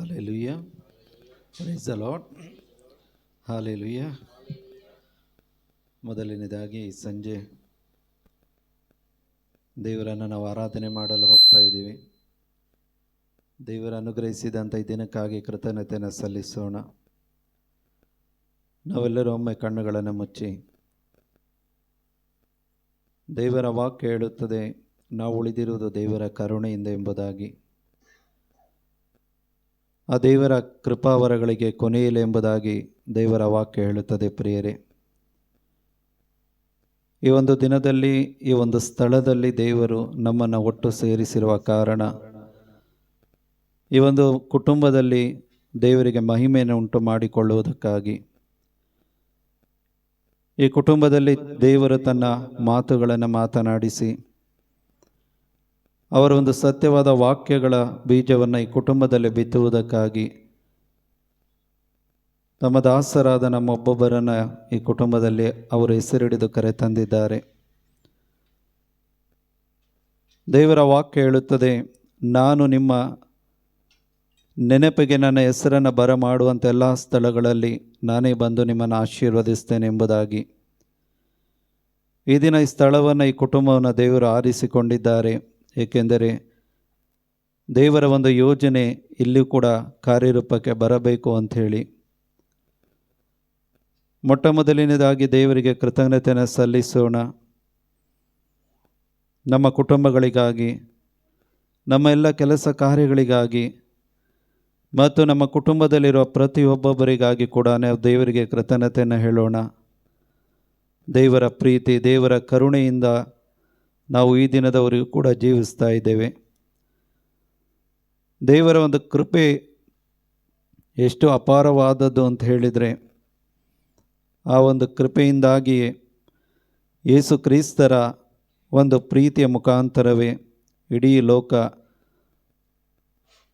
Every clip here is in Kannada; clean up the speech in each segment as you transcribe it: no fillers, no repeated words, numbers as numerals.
Hallelujah. Price the lord. Hallelujah. ಮೊದಲನೇದಾಗಿ ಈ ಸಂಜೆ ದೇವರನ್ನು ನಾವು ಆರಾಧನೆ ಮಾಡಲು ಹೋಗ್ತಾ ಇದ್ದೀವಿ. ದೇವರ ಅನುಗ್ರಹಿಸಿದಂಥ ಈ ದಿನಕ್ಕಾಗಿ ಕೃತಜ್ಞತೆಯನ್ನು ಸಲ್ಲಿಸೋಣ. ನಾವೆಲ್ಲರೂ ಒಮ್ಮೆ ಕಣ್ಣುಗಳನ್ನು ಮುಚ್ಚಿ, ದೇವರ ವಾಕ್ಯ ಹೇಳುತ್ತದೆ, ನಾವು ಉಳಿದಿರುವುದು ದೇವರ ಕರುಣೆಯಿಂದ ಎಂಬುದಾಗಿ. ಆ ದೇವರ ಕೃಪಾವರಗಳಿಗೆ ಕೊನೆಯಿಲ್ಲ ಎಂಬುದಾಗಿ ದೇವರ ವಾಕ್ಯ ಹೇಳುತ್ತದೆ. ಪ್ರಿಯರೇ, ಈ ಒಂದು ದಿನದಲ್ಲಿ, ಈ ಒಂದು ಸ್ಥಳದಲ್ಲಿ ದೇವರು ನಮ್ಮನ್ನು ಒಟ್ಟು ಸೇರಿಸಿರುವ ಕಾರಣ, ಈ ಒಂದು ಕುಟುಂಬದಲ್ಲಿ ದೇವರಿಗೆ ಮಹಿಮೆಯನ್ನು ಉಂಟು ಮಾಡಿಕೊಳ್ಳುವುದಕ್ಕಾಗಿ, ಈ ಕುಟುಂಬದಲ್ಲಿ ದೇವರು ತನ್ನ ಮಾತುಗಳನ್ನು ಮಾತನಾಡಿಸಿ ಅವರ ಒಂದು ಸತ್ಯವಾದ ವಾಕ್ಯಗಳ ಬೀಜವನ್ನು ಈ ಕುಟುಂಬದಲ್ಲಿ ಬಿತ್ತುವುದಕ್ಕಾಗಿ ತಮ್ಮ ದಾಸರಾದ ನಮ್ಮೊಬ್ಬೊಬ್ಬರನ್ನು ಈ ಕುಟುಂಬದಲ್ಲಿ ಅವರು ಹೆಸರಿಡಿದು ಕರೆ ತಂದಿದ್ದಾರೆ. ದೇವರ ವಾಕ್ಯ ಹೇಳುತ್ತದೆ, ನಾನು ನಿಮ್ಮ ನೆನಪಿಗೆ ನನ್ನ ಹೆಸರನ್ನು ಬರಮಾಡುವಂಥ ಎಲ್ಲ ಸ್ಥಳಗಳಲ್ಲಿ ನಾನೇ ಬಂದು ನಿಮ್ಮನ್ನು ಆಶೀರ್ವದಿಸ್ತೇನೆ ಎಂಬುದಾಗಿ. ಈ ದಿನ ಈ ಸ್ಥಳವನ್ನು, ಈ ಕುಟುಂಬವನ್ನು ದೇವರು ಆರಿಸಿಕೊಂಡಿದ್ದಾರೆ. ಏಕೆಂದರೆ ದೇವರ ಒಂದು ಯೋಜನೆ ಇಲ್ಲಿಯೂ ಕೂಡ ಕಾರ್ಯರೂಪಕ್ಕೆ ಬರಬೇಕು ಅಂಥೇಳಿ. ಮೊಟ್ಟ ಮೊದಲನೇದಾಗಿ ದೇವರಿಗೆ ಕೃತಜ್ಞತೆಯನ್ನು ಸಲ್ಲಿಸೋಣ. ನಮ್ಮ ಕುಟುಂಬಗಳಿಗಾಗಿ, ನಮ್ಮ ಎಲ್ಲ ಕೆಲಸ ಕಾರ್ಯಗಳಿಗಾಗಿ ಮತ್ತು ನಮ್ಮ ಕುಟುಂಬದಲ್ಲಿರುವ ಪ್ರತಿಯೊಬ್ಬೊಬ್ಬರಿಗಾಗಿ ಕೂಡ ನಾವು ದೇವರಿಗೆ ಕೃತಜ್ಞತೆಯನ್ನು ಹೇಳೋಣ. ದೇವರ ಪ್ರೀತಿ, ದೇವರ ಕರುಣೆಯಿಂದ ನಾವು ಈ ದಿನದವರೆಗೂ ಕೂಡ ಜೀವಿಸ್ತಾ ಇದ್ದೇವೆ. ದೇವರ ಒಂದು ಕೃಪೆ ಎಷ್ಟು ಅಪಾರವಾದದ್ದು ಅಂತ ಹೇಳಿದರೆ, ಆ ಒಂದು ಕೃಪೆಯಿಂದಾಗಿಯೇ ಯೇಸು ಕ್ರಿಸ್ತರ ಒಂದು ಪ್ರೀತಿಯ ಮುಖಾಂತರವೇ ಇಡೀ ಲೋಕ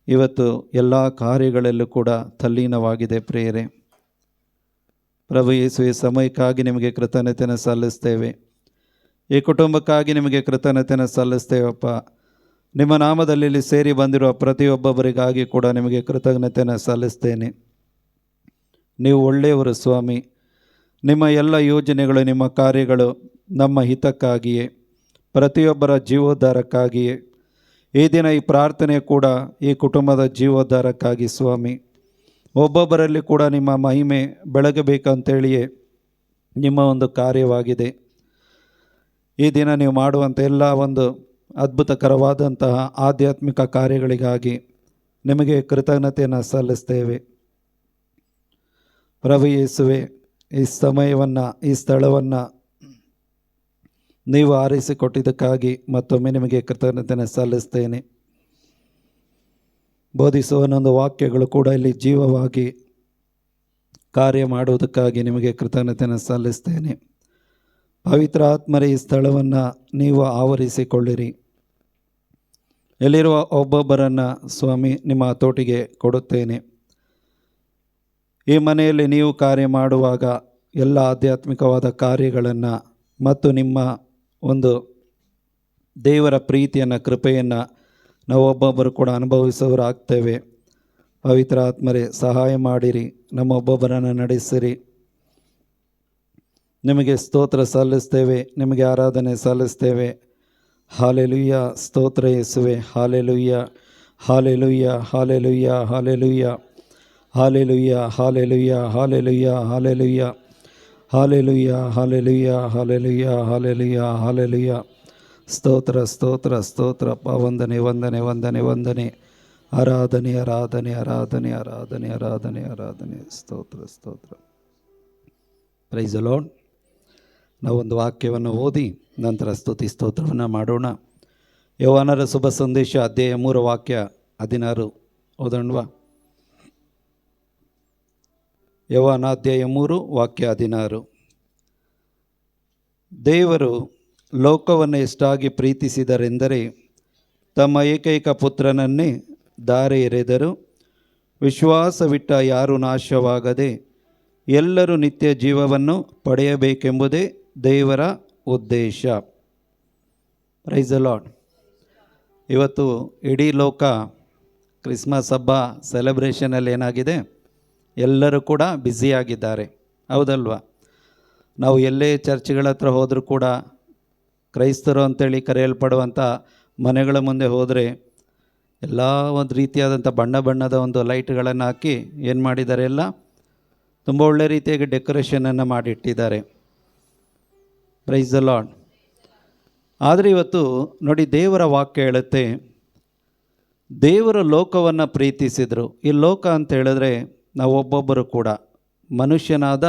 ಇವತ್ತು ಎಲ್ಲ ಕಾರ್ಯಗಳಲ್ಲೂ ಕೂಡ ತಲ್ಲೀನವಾಗಿದೆ. ಪ್ರಿಯರೇ, ಪ್ರಭು ಯೇಸುವೆ, ಸಮಯಕ್ಕಾಗಿ ನಿಮಗೆ ಕೃತಜ್ಞತೆಯನ್ನು ಸಲ್ಲಿಸ್ತೇವೆ. ಈ ಕುಟುಂಬಕ್ಕಾಗಿ ನಿಮಗೆ ಕೃತಜ್ಞತೆಯನ್ನು ಸಲ್ಲಿಸ್ತೇವಪ್ಪ. ನಿಮ್ಮ ನಾಮದಲ್ಲಿ ಇಲ್ಲಿ ಸೇರಿ ಬಂದಿರುವ ಪ್ರತಿಯೊಬ್ಬೊಬ್ಬರಿಗಾಗಿ ಕೂಡ ನಿಮಗೆ ಕೃತಜ್ಞತೆಯನ್ನು ಸಲ್ಲಿಸ್ತೇನೆ. ನೀವು ಒಳ್ಳೆಯವರು ಸ್ವಾಮಿ. ನಿಮ್ಮ ಎಲ್ಲ ಯೋಜನೆಗಳು, ನಿಮ್ಮ ಕಾರ್ಯಗಳು ನಮ್ಮ ಹಿತಕ್ಕಾಗಿಯೇ, ಪ್ರತಿಯೊಬ್ಬರ ಜೀವೋದ್ಧಾರಕ್ಕಾಗಿಯೇ. ಈ ದಿನ ಈ ಪ್ರಾರ್ಥನೆ ಕೂಡ ಈ ಕುಟುಂಬದ ಜೀವೋದ್ಧಾರಕ್ಕಾಗಿ ಸ್ವಾಮಿ. ಒಬ್ಬೊಬ್ಬರಲ್ಲಿ ಕೂಡ ನಿಮ್ಮ ಮಹಿಮೆ ಬೆಳಗಬೇಕಂತೇಳಿಯೇ ನಿಮ್ಮ ಒಂದು ಕಾರ್ಯವಾಗಿದೆ. ಈ ದಿನ ನೀವು ಮಾಡುವಂಥ ಎಲ್ಲ ಒಂದು ಅದ್ಭುತಕರವಾದಂತಹ ಆಧ್ಯಾತ್ಮಿಕ ಕಾರ್ಯಗಳಿಗಾಗಿ ನಿಮಗೆ ಕೃತಜ್ಞತೆಯನ್ನು ಸಲ್ಲಿಸ್ತೇವೆ. ಪ್ರಭು ಯೇಸುವೆ, ಈ ಸಮಯವನ್ನು, ಈ ಸ್ಥಳವನ್ನು ನೀವು ಆರಿಸಿಕೊಟ್ಟಿದ್ದಕ್ಕಾಗಿ ಮತ್ತೊಮ್ಮೆ ನಿಮಗೆ ಕೃತಜ್ಞತೆಯನ್ನು ಸಲ್ಲಿಸ್ತೇನೆ. ಬೋಧಿಸುವನೊಂದು ವಾಕ್ಯಗಳು ಕೂಡ ಇಲ್ಲಿ ಜೀವವಾಗಿ ಕಾರ್ಯ ಮಾಡುವುದಕ್ಕಾಗಿ ನಿಮಗೆ ಕೃತಜ್ಞತೆಯನ್ನು ಸಲ್ಲಿಸ್ತೇನೆ. ಪವಿತ್ರ ಆತ್ಮರೇ, ಈ ಸ್ಥಳವನ್ನು ನೀವು ಆವರಿಸಿಕೊಳ್ಳಿರಿ. ಎಲ್ಲಿರುವ ಒಬ್ಬೊಬ್ಬರನ್ನು ಸ್ವಾಮಿ ನಿಮ್ಮ ಹತೋಟಿಗೆ ಕೊಡುತ್ತೇನೆ. ಈ ಮನೆಯಲ್ಲಿ ನೀವು ಕಾರ್ಯ ಮಾಡುವಾಗ ಎಲ್ಲ ಆಧ್ಯಾತ್ಮಿಕವಾದ ಕಾರ್ಯಗಳನ್ನು ಮತ್ತು ನಿಮ್ಮ ಒಂದು ದೇವರ ಪ್ರೀತಿಯನ್ನು, ಕೃಪೆಯನ್ನು ನಾವು ಒಬ್ಬೊಬ್ಬರು ಕೂಡ ಅನುಭವಿಸುವವರಾಗ್ತೇವೆ. ಪವಿತ್ರ ಆತ್ಮರೇ, ಸಹಾಯ ಮಾಡಿರಿ, ನಮ್ಮೊಬ್ಬೊಬ್ಬರನ್ನು ನಡೆಸಿರಿ. ನಿಮಗೆ ಸ್ತೋತ್ರ ಸಲ್ಲಿಸ್ತೇವೆ, ನಿಮಗೆ ಆರಾಧನೆ ಸಲ್ಲಿಸ್ತೇವೆ. ಹಾಲೆಲೂಯ. ಸ್ತೋತ್ರ ಯೇಸುವೆ. Hallelujah, hallelujah, hallelujah, hallelujah, hallelujah, hallelujah, hallelujah, hallelujah, hallelujah, hallelujah, hallelujah, hallelujah, hallelujah. ಸ್ತೋತ್ರ, ಸ್ತೋತ್ರ, ಸ್ತೋತ್ರಪ್ಪ. ವಂದನೆ, ವಂದನೆ, ವಂದನೆ, ವಂದನೆ. ಆರಾಧನೆ, ಆರಾಧನೆ, ಆರಾಧನೆ, ಆರಾಧನೆ, ಆರಾಧನೆ, ಆರಾಧನೆ. ಸ್ತೋತ್ರ, ಸ್ತೋತ್ರ. Price the lord. ನಾವೊಂದು ವಾಕ್ಯವನ್ನು ಓದಿ ನಂತರ ಸ್ತುತಿ ಸ್ತೋತ್ರವನ್ನು ಮಾಡೋಣ. ಯೋಹಾನರ ಶುಭ ಸಂದೇಶ ಅಧ್ಯಾಯ 3 ವಾಕ್ಯ 16 ಓದೋಣವಾ? ಯೋಹಾನ ಅಧ್ಯಾಯ 3 ವಾಕ್ಯ 16. ದೇವರು ಲೋಕವನ್ನು ಎಷ್ಟಾಗಿ ಪ್ರೀತಿಸಿದರೆಂದರೆ ತಮ್ಮ ಏಕೈಕ ಪುತ್ರನನ್ನೇ ಧಾರೆ ಎರೆದರು. ವಿಶ್ವಾಸವಿಟ್ಟ ಯಾರೂ ನಾಶವಾಗದೆ ಎಲ್ಲರೂ ನಿತ್ಯ ಜೀವವನ್ನು ಪಡೆಯಬೇಕೆಂಬುದೇ ದೇವರ ಉದ್ದೇಶ. Price the Lord. ಇವತ್ತು ಇಡೀ ಲೋಕ ಕ್ರಿಸ್ಮಸ್ ಹಬ್ಬ ಸೆಲೆಬ್ರೇಷನಲ್ಲಿ ಏನಾಗಿದೆ, ಎಲ್ಲರೂ ಕೂಡ ಬ್ಯುಸಿಯಾಗಿದ್ದಾರೆ, ಹೌದಲ್ವಾ? ನಾವು ಎಲ್ಲೇ ಚರ್ಚ್ಗಳ ಹತ್ರ ಹೋದರೂ ಕೂಡ ಕ್ರೈಸ್ತರು ಅಂತೇಳಿ ಕರೆಯಲ್ಪಡುವಂಥ ಮನೆಗಳ ಮುಂದೆ ಹೋದರೆ ಎಲ್ಲ ಒಂದು ರೀತಿಯಾದಂಥ ಬಣ್ಣ ಬಣ್ಣದ ಒಂದು ಲೈಟ್ಗಳನ್ನು ಹಾಕಿ ಏನು ಮಾಡಿದ್ದಾರೆ, ಎಲ್ಲ ತುಂಬ ಒಳ್ಳೆ ರೀತಿಯಾಗಿ ಡೆಕೋರೇಷನನ್ನು ಮಾಡಿಟ್ಟಿದ್ದಾರೆ. Price the lord. ಆದರೆ ಇವತ್ತು ನೋಡಿ, ದೇವರ ವಾಕ್ಯ ಹೇಳುತ್ತೆ, ದೇವರು ಲೋಕವನ್ನು ಪ್ರೀತಿಸಿದರು. ಈ ಲೋಕ ಅಂತ ಹೇಳಿದ್ರೆ ನಾವು ಒಬ್ಬೊಬ್ಬರು ಕೂಡ, ಮನುಷ್ಯನಾದ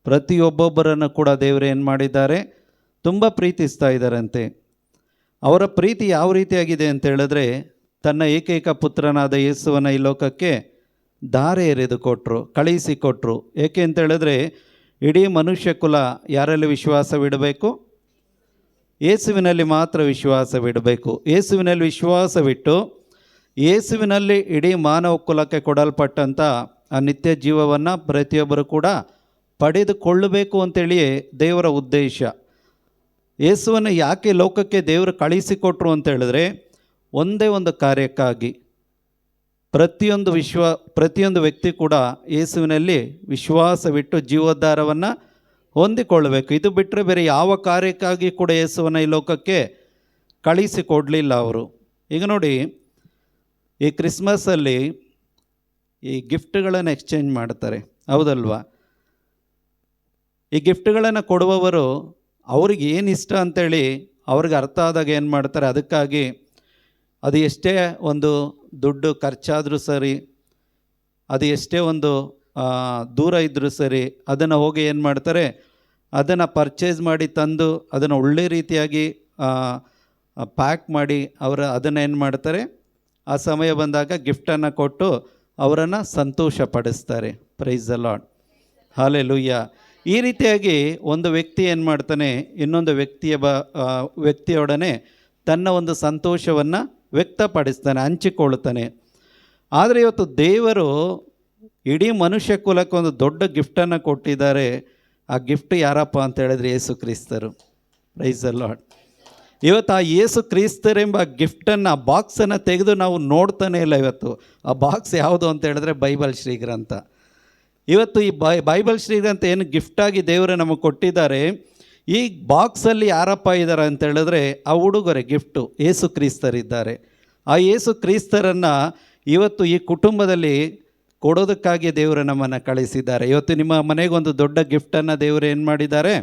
ಪ್ರತಿಯೊಬ್ಬೊಬ್ಬರನ್ನು ಕೂಡ ದೇವರು ಏನು ಮಾಡಿದ್ದಾರೆ, ತುಂಬ ಪ್ರೀತಿಸ್ತಾ ಇದ್ದಾರಂತೆ. ಅವರ ಪ್ರೀತಿ ಯಾವ ರೀತಿಯಾಗಿದೆ ಅಂತ ಹೇಳಿದ್ರೆ, ತನ್ನ ಏಕೈಕ ಪುತ್ರನಾದ ಯೇಸುವನ್ನು ಈ ಲೋಕಕ್ಕೆ ಧಾರೆ ಎರೆದು ಕೊಟ್ಟರು, ಕಳುಹಿಸಿಕೊಟ್ರು. ಏಕೆ ಅಂತ ಹೇಳಿದ್ರೆ, ಇಡೀ ಮನುಷ್ಯ ಕುಲ ಯಾರಲ್ಲಿ ವಿಶ್ವಾಸವಿಡಬೇಕು? ಯೇಸುವಿನಲ್ಲಿ ಮಾತ್ರ ವಿಶ್ವಾಸವಿಡಬೇಕು. ಯೇಸುವಿನಲ್ಲಿ ವಿಶ್ವಾಸವಿಟ್ಟು ಯೇಸುವಿನಲ್ಲಿ ಇಡೀ ಮಾನವ ಕುಲಕ್ಕೆ ಕೊಡಲ್ಪಟ್ಟಂಥ ಆ ನಿತ್ಯ ಜೀವವನ್ನು ಪ್ರತಿಯೊಬ್ಬರು ಕೂಡ ಪಡೆದುಕೊಳ್ಳಬೇಕು ಅಂತೇಳಿಯೇ ದೇವರ ಉದ್ದೇಶ. ಯೇಸುವನ್ನು ಯಾಕೆ ಲೋಕಕ್ಕೆ ದೇವರು ಕಳಿಸಿಕೊಟ್ರು ಅಂತ ಹೇಳಿದ್ರೆ, ಒಂದೇ ಒಂದು ಕಾರ್ಯಕ್ಕಾಗಿ. ಪ್ರತಿಯೊಂದು ವ್ಯಕ್ತಿ ಕೂಡ ಯೇಸುವಿನಲ್ಲಿ ವಿಶ್ವಾಸವಿಟ್ಟು ಜೀವೋದ್ಧಾರವನ್ನು ಹೊಂದಿಕೊಳ್ಳಬೇಕು. ಇದು ಬಿಟ್ಟರೆ ಬೇರೆ ಯಾವ ಕಾರ್ಯಕ್ಕಾಗಿ ಕೂಡ ಯೇಸುವನ್ನು ಈ ಲೋಕಕ್ಕೆ ಕಳಿಸಿಕೊಡಲಿಲ್ಲ ಅವರು. ಈಗ ನೋಡಿ, ಈ ಕ್ರಿಸ್ಮಸ್ಸಲ್ಲಿ ಈ ಗಿಫ್ಟ್ಗಳನ್ನು ಎಕ್ಸ್ಚೇಂಜ್ ಮಾಡ್ತಾರೆ, ಹೌದಲ್ವಾ? ಈ ಗಿಫ್ಟ್ಗಳನ್ನು ಕೊಡುವವರು ಅವ್ರಿಗೆ ಏನು ಇಷ್ಟ ಅಂಥೇಳಿ ಅವ್ರಿಗೆ ಅರ್ಥ ಆದಾಗ ಏನು ಮಾಡ್ತಾರೆ, ಅದಕ್ಕಾಗಿ ಅದು ಎಷ್ಟೇ ಒಂದು ದುಡ್ಡು ಖರ್ಚಾದರೂ ಸರಿ, ಅದು ಎಷ್ಟೇ ಒಂದು ದೂರ ಇದ್ದರೂ ಸರಿ, ಅದನ್ನು ಹೋಗಿ ಏನು ಮಾಡ್ತಾರೆ, ಅದನ್ನು ಪರ್ಚೇಸ್ ಮಾಡಿ ತಂದು ಅದನ್ನು ಒಳ್ಳೆ ರೀತಿಯಾಗಿ ಪ್ಯಾಕ್ ಮಾಡಿ ಅದನ್ನು ಏನು ಮಾಡ್ತಾರೆ, ಆ ಸಮಯ ಬಂದಾಗ ಗಿಫ್ಟನ್ನು ಕೊಟ್ಟು ಅವರನ್ನು ಸಂತೋಷಪಡಿಸ್ತಾರೆ. ಪ್ರೈಸ್ ದ ಲಾರ್ಡ್, ಹಲ್ಲೆಲೂಯಾ. ಈ ರೀತಿಯಾಗಿ ಒಂದು ವ್ಯಕ್ತಿ ಏನು ಮಾಡ್ತಾನೆ, ಇನ್ನೊಂದು ವ್ಯಕ್ತಿಯೊಡನೆ ತನ್ನ ಒಂದು ಸಂತೋಷವನ್ನು ವ್ಯಕ್ತಪಡಿಸ್ತಾನೆ, ಹಂಚಿಕೊಳ್ಳುತ್ತಾನೆ. ಆದರೆ ಇವತ್ತು ದೇವರು ಇಡೀ ಮನುಷ್ಯ ಕುಲಕ್ಕೆ ಒಂದು ದೊಡ್ಡ ಗಿಫ್ಟನ್ನು ಕೊಟ್ಟಿದ್ದಾರೆ. ಆ ಗಿಫ್ಟ್ ಯಾರಪ್ಪ ಅಂತ ಹೇಳಿದ್ರೆ ಯೇಸು ಕ್ರಿಸ್ತರು. Praise the Lord. ಇವತ್ತು ಆ ಯೇಸು ಕ್ರಿಸ್ತರೆಂಬ ಗಿಫ್ಟನ್ನು, ಆ ಬಾಕ್ಸನ್ನು ತೆಗೆದು ನಾವು ನೋಡ್ತಾನೆ ಇಲ್ಲ. ಇವತ್ತು ಆ ಬಾಕ್ಸ್ ಯಾವುದು ಅಂತ ಹೇಳಿದ್ರೆ ಬೈಬಲ್ ಶ್ರೀಗ್ರಂಥ. ಇವತ್ತು ಈ ಬೈಬಲ್ ಶ್ರೀಗ್ರಂಥ ಏನು ಗಿಫ್ಟಾಗಿ ದೇವರು ನಮಗೆ ಕೊಟ್ಟಿದ್ದಾರೆ, ಈ ಬಾಕ್ಸಲ್ಲಿ ಯಾರಪ್ಪ ಇದ್ದಾರೆ ಅಂತ ಹೇಳಿದ್ರೆ ಆ ಹುಡುಗರೇ ಗಿಫ್ಟು, ಯೇಸು ಕ್ರಿಸ್ತರಿದ್ದಾರೆ. ಆ ಯೇಸು ಕ್ರಿಸ್ತರನ್ನು ಇವತ್ತು ಈ ಕುಟುಂಬದಲ್ಲಿ ಕೊಡೋದಕ್ಕಾಗಿ ದೇವರು ನಮ್ಮನ್ನು ಕಳಿಸಿದ್ದಾರೆ. ಇವತ್ತು ನಿಮ್ಮ ಮನೆಗೊಂದು ದೊಡ್ಡ ಗಿಫ್ಟನ್ನು ದೇವರು ಏನು ಮಾಡಿದ್ದಾರೆ,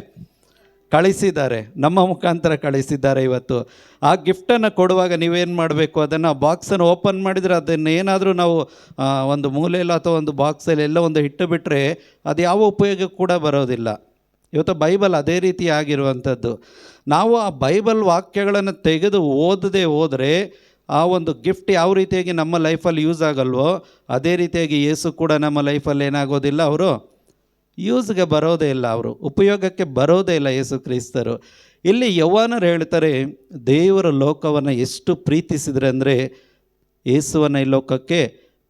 ಕಳಿಸಿದ್ದಾರೆ, ನಮ್ಮ ಮುಖಾಂತರ ಕಳಿಸಿದ್ದಾರೆ. ಇವತ್ತು ಆ ಗಿಫ್ಟನ್ನು ಕೊಡುವಾಗ ನೀವೇನು ಮಾಡಬೇಕು, ಅದನ್ನು ಬಾಕ್ಸನ್ನು ಓಪನ್ ಮಾಡಿದರೆ ಅದನ್ನು ಏನಾದರೂ ನಾವು ಒಂದು ಮೂಲೆಯಲ್ಲಿ ಅಥವಾ ಒಂದು ಬಾಕ್ಸಲ್ಲಿ ಎಲ್ಲ ಒಂದು ಇಟ್ಟು ಬಿಟ್ಟರೆ ಅದು ಯಾವ ಉಪಯೋಗ ಕೂಡ ಬರೋದಿಲ್ಲ. ಇವತ್ತು ಬೈಬಲ್ ಅದೇ ರೀತಿ ಆಗಿರುವಂಥದ್ದು. ನಾವು ಆ ಬೈಬಲ್ ವಾಕ್ಯಗಳನ್ನು ತೆಗೆದು ಓದದೆ ಹೋದರೆ ಆ ಒಂದು ಗಿಫ್ಟ್ ಯಾವ ರೀತಿಯಾಗಿ ನಮ್ಮ ಲೈಫಲ್ಲಿ ಯೂಸ್ ಆಗಲ್ವೋ ಅದೇ ರೀತಿಯಾಗಿ ಯೇಸು ಕೂಡ ನಮ್ಮ ಲೈಫಲ್ಲಿ ಏನಾಗೋದಿಲ್ಲ, ಅವರು ಯೂಸ್ಗೆ ಬರೋದೇ ಇಲ್ಲ, ಅವರು ಉಪಯೋಗಕ್ಕೆ ಬರೋದೇ ಇಲ್ಲ ಯೇಸು ಕ್ರಿಸ್ತರು. ಇಲ್ಲಿ ಯೌವನರು ಹೇಳ್ತಾರೆ, ದೇವರ ಲೋಕವನ್ನು ಎಷ್ಟು ಪ್ರೀತಿಸಿದ್ರೆ ಅಂದರೆ ಯೇಸುವನ್ನು ಈ ಲೋಕಕ್ಕೆ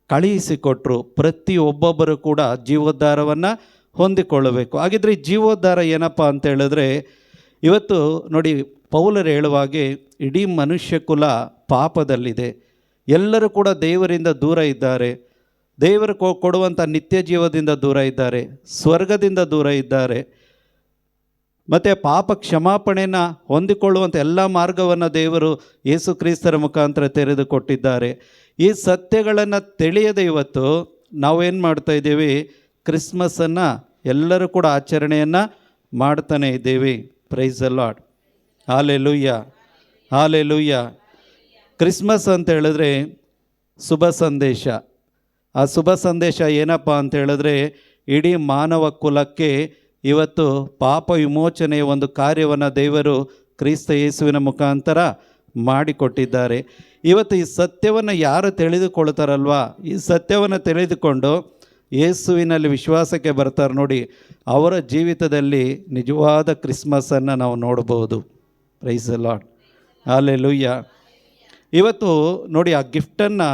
ಕಳುಹಿಸಿಕೊಟ್ರು. ಪ್ರತಿಯೊಬ್ಬೊಬ್ಬರು ಕೂಡ ಜೀವೋದ್ಧಾರವನ್ನು ಹೊಂದಿಕೊಳ್ಳಬೇಕು. ಹಾಗಿದ್ರೆ ಈ ಜೀವೋದ್ಧಾರ ಏನಪ್ಪ ಅಂತ ಹೇಳಿದ್ರೆ, ಇವತ್ತು ನೋಡಿ ಪೌಲರು ಹೇಳುವಾಗೆ ಇಡೀ ಮನುಷ್ಯ ಕುಲ ಪಾಪದಲ್ಲಿದೆ, ಎಲ್ಲರೂ ಕೂಡ ದೇವರಿಂದ ದೂರ ಇದ್ದಾರೆ, ದೇವರು ಕೊಡುವಂಥ ನಿತ್ಯ ಜೀವದಿಂದ ದೂರ ಇದ್ದಾರೆ, ಸ್ವರ್ಗದಿಂದ ದೂರ ಇದ್ದಾರೆ. ಮತ್ತು ಪಾಪ ಕ್ಷಮಾಪಣೆಯನ್ನು ಹೊಂದಿಕೊಳ್ಳುವಂಥ ಎಲ್ಲ ಮಾರ್ಗವನ್ನು ದೇವರು ಯೇಸು ಕ್ರಿಸ್ತರ ಮುಖಾಂತರ ತೆರೆದುಕೊಟ್ಟಿದ್ದಾರೆ. ಈ ಸತ್ಯಗಳನ್ನು ತಿಳಿಯದೆ ಇವತ್ತು ನಾವೇನು ಮಾಡ್ತಾ ಇದ್ದೀವಿ, ಕ್ರಿಸ್ಮಸ್ಸನ್ನು ಎಲ್ಲರೂ ಕೂಡ ಆಚರಣೆಯನ್ನು ಮಾಡ್ತಾನೆ ಇದ್ದೀವಿ. Price the Lord, hallelujah, hallelujah. Christmas ಅಂತ ಹೇಳಿದ್ರೆ ಶುಭ ಸಂದೇಶ. ಆ ಶುಭ ಸಂದೇಶ ಏನಪ್ಪ ಅಂತ ಹೇಳಿದ್ರೆ, ಇಡೀ ಮಾನವ ಕುಲಕ್ಕೆ ಇವತ್ತು ಪಾಪ ವಿಮೋಚನೆಯ ಒಂದು ಕಾರ್ಯವನ್ನು ದೇವರು ಕ್ರಿಸ್ತ ಯೇಸುವಿನ ಮುಖಾಂತರ ಮಾಡಿಕೊಟ್ಟಿದ್ದಾರೆ. ಇವತ್ತು ಈ ಸತ್ಯವನ್ನು ಯಾರು ತಿಳಿದುಕೊಳ್ತಾರಲ್ವ, ಈ ಸತ್ಯವನ್ನು ತಿಳಿದುಕೊಂಡು ಯೇಸುವಿನಲ್ಲಿ ವಿಶ್ವಾಸಕ್ಕೆ ಬರ್ತಾರೆ ನೋಡಿ, ಅವರ ಜೀವಿತದಲ್ಲಿ ನಿಜವಾದ ಕ್ರಿಸ್ಮಸನ್ನು ನಾವು ನೋಡ್ಬೋದು. Price the Lord, hallelujah. ಇವತ್ತು ನೋಡಿ, ಆ ಗಿಫ್ಟನ್ನು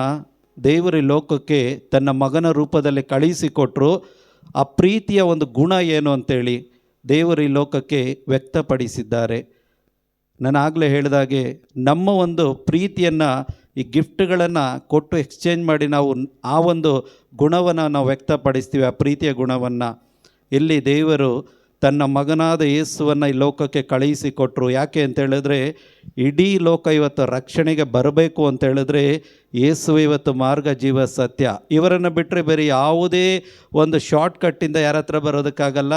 ದೇವರ ಲೋಕಕ್ಕೆ ತನ್ನ ಮಗನ ರೂಪದಲ್ಲಿ ಕಳುಹಿಸಿಕೊಟ್ರು. ಆ ಪ್ರೀತಿಯ ಒಂದು ಗುಣ ಏನು ಅಂತೇಳಿ ದೇವರು ಈ ಲೋಕಕ್ಕೆ ವ್ಯಕ್ತಪಡಿಸಿದ್ದಾರೆ. ನಾನು ಆಗಲೇ ಹೇಳಿದಾಗೆ ನಮ್ಮ ಒಂದು ಪ್ರೀತಿಯನ್ನು ಈ ಗಿಫ್ಟ್ಗಳನ್ನು ಕೊಟ್ಟು ಎಕ್ಸ್ಚೇಂಜ್ ಮಾಡಿ ನಾವು ಆ ಒಂದು ಗುಣವನ್ನು ನಾವು ವ್ಯಕ್ತಪಡಿಸ್ತೀವಿ, ಆ ಪ್ರೀತಿಯ ಗುಣವನ್ನು. ಇಲ್ಲಿ ದೇವರು ತನ್ನ ಮಗನಾದ ಯೇಸುವನ್ನು ಈ ಲೋಕಕ್ಕೆ ಕಳುಹಿಸಿಕೊಟ್ರು. ಯಾಕೆ ಅಂತೇಳಿದ್ರೆ ಇಡೀ ಲೋಕ ಇವತ್ತು ರಕ್ಷಣೆಗೆ ಬರಬೇಕು ಅಂತೇಳಿದ್ರೆ ಯೇಸು ಇವತ್ತು ಮಾರ್ಗ, ಜೀವ, ಸತ್ಯ. ಇವರನ್ನು ಬಿಟ್ಟರೆ ಬೇರೆ ಯಾವುದೇ ಒಂದು ಶಾರ್ಟ್ಕಟ್ಟಿಂದ ಯಾರ ಹತ್ರ ಬರೋದಕ್ಕಾಗಲ್ಲ,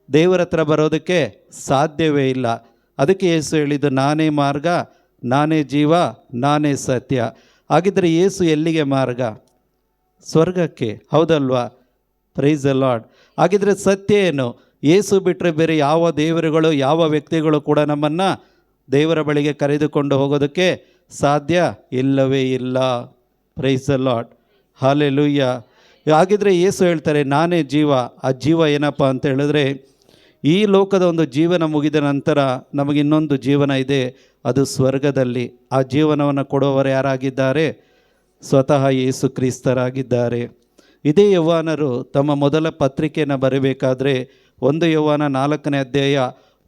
ದೇವರ ಹತ್ರ ಬರೋದಕ್ಕೆ ಸಾಧ್ಯವೇ ಇಲ್ಲ. ಅದಕ್ಕೆ ಯೇಸು ಹೇಳಿದ್ದು ನಾನೇ ಮಾರ್ಗ, ನಾನೇ ಜೀವ, ನಾನೇ ಸತ್ಯ. ಹಾಗಿದ್ದರೆ ಯೇಸು ಎಲ್ಲಿಗೆ ಮಾರ್ಗ? ಸ್ವರ್ಗಕ್ಕೆ, ಹೌದಲ್ವಾ? Price the lord. ಹಾಗಿದ್ರೆ ಸತ್ಯ ಏನು? ಯೇಸು ಬಿಟ್ಟರೆ ಬೇರೆ ಯಾವ ದೇವರುಗಳು, ಯಾವ ವ್ಯಕ್ತಿಗಳು ಕೂಡ ನಮ್ಮನ್ನು ದೇವರ ಬಳಿಗೆ ಕರೆದುಕೊಂಡು ಹೋಗೋದಕ್ಕೆ ಸಾಧ್ಯ ಇಲ್ಲವೇ ಇಲ್ಲ. Price the Lord, hallelujah. ಹಾಗಿದ್ರೆ ಯೇಸು ಹೇಳ್ತಾರೆ ನಾನೇ ಜೀವ. ಆ ಜೀವ ಏನಪ್ಪ ಅಂತ ಹೇಳಿದ್ರೆ, ಈ ಲೋಕದ ಒಂದು ಜೀವನ ಮುಗಿದ ನಂತರ ನಮಗೆ ಇನ್ನೊಂದು ಜೀವನ ಇದೆ, ಅದು ಸ್ವರ್ಗದಲ್ಲಿ. ಆ ಜೀವನವನ್ನು ಕೊಡುವವರು ಯಾರಾಗಿದ್ದಾರೆ? ಸ್ವತಃ ಯೇಸು ಕ್ರಿಸ್ತರಾಗಿದ್ದಾರೆ. ಇದೇ ಯೌವನರು ತಮ್ಮ ಮೊದಲ ಪತ್ರಿಕೆಯನ್ನು ಬರೀಬೇಕಾದ್ರೆ 1 ಯೋಹಾನ 4ನೇ ಅಧ್ಯಾಯ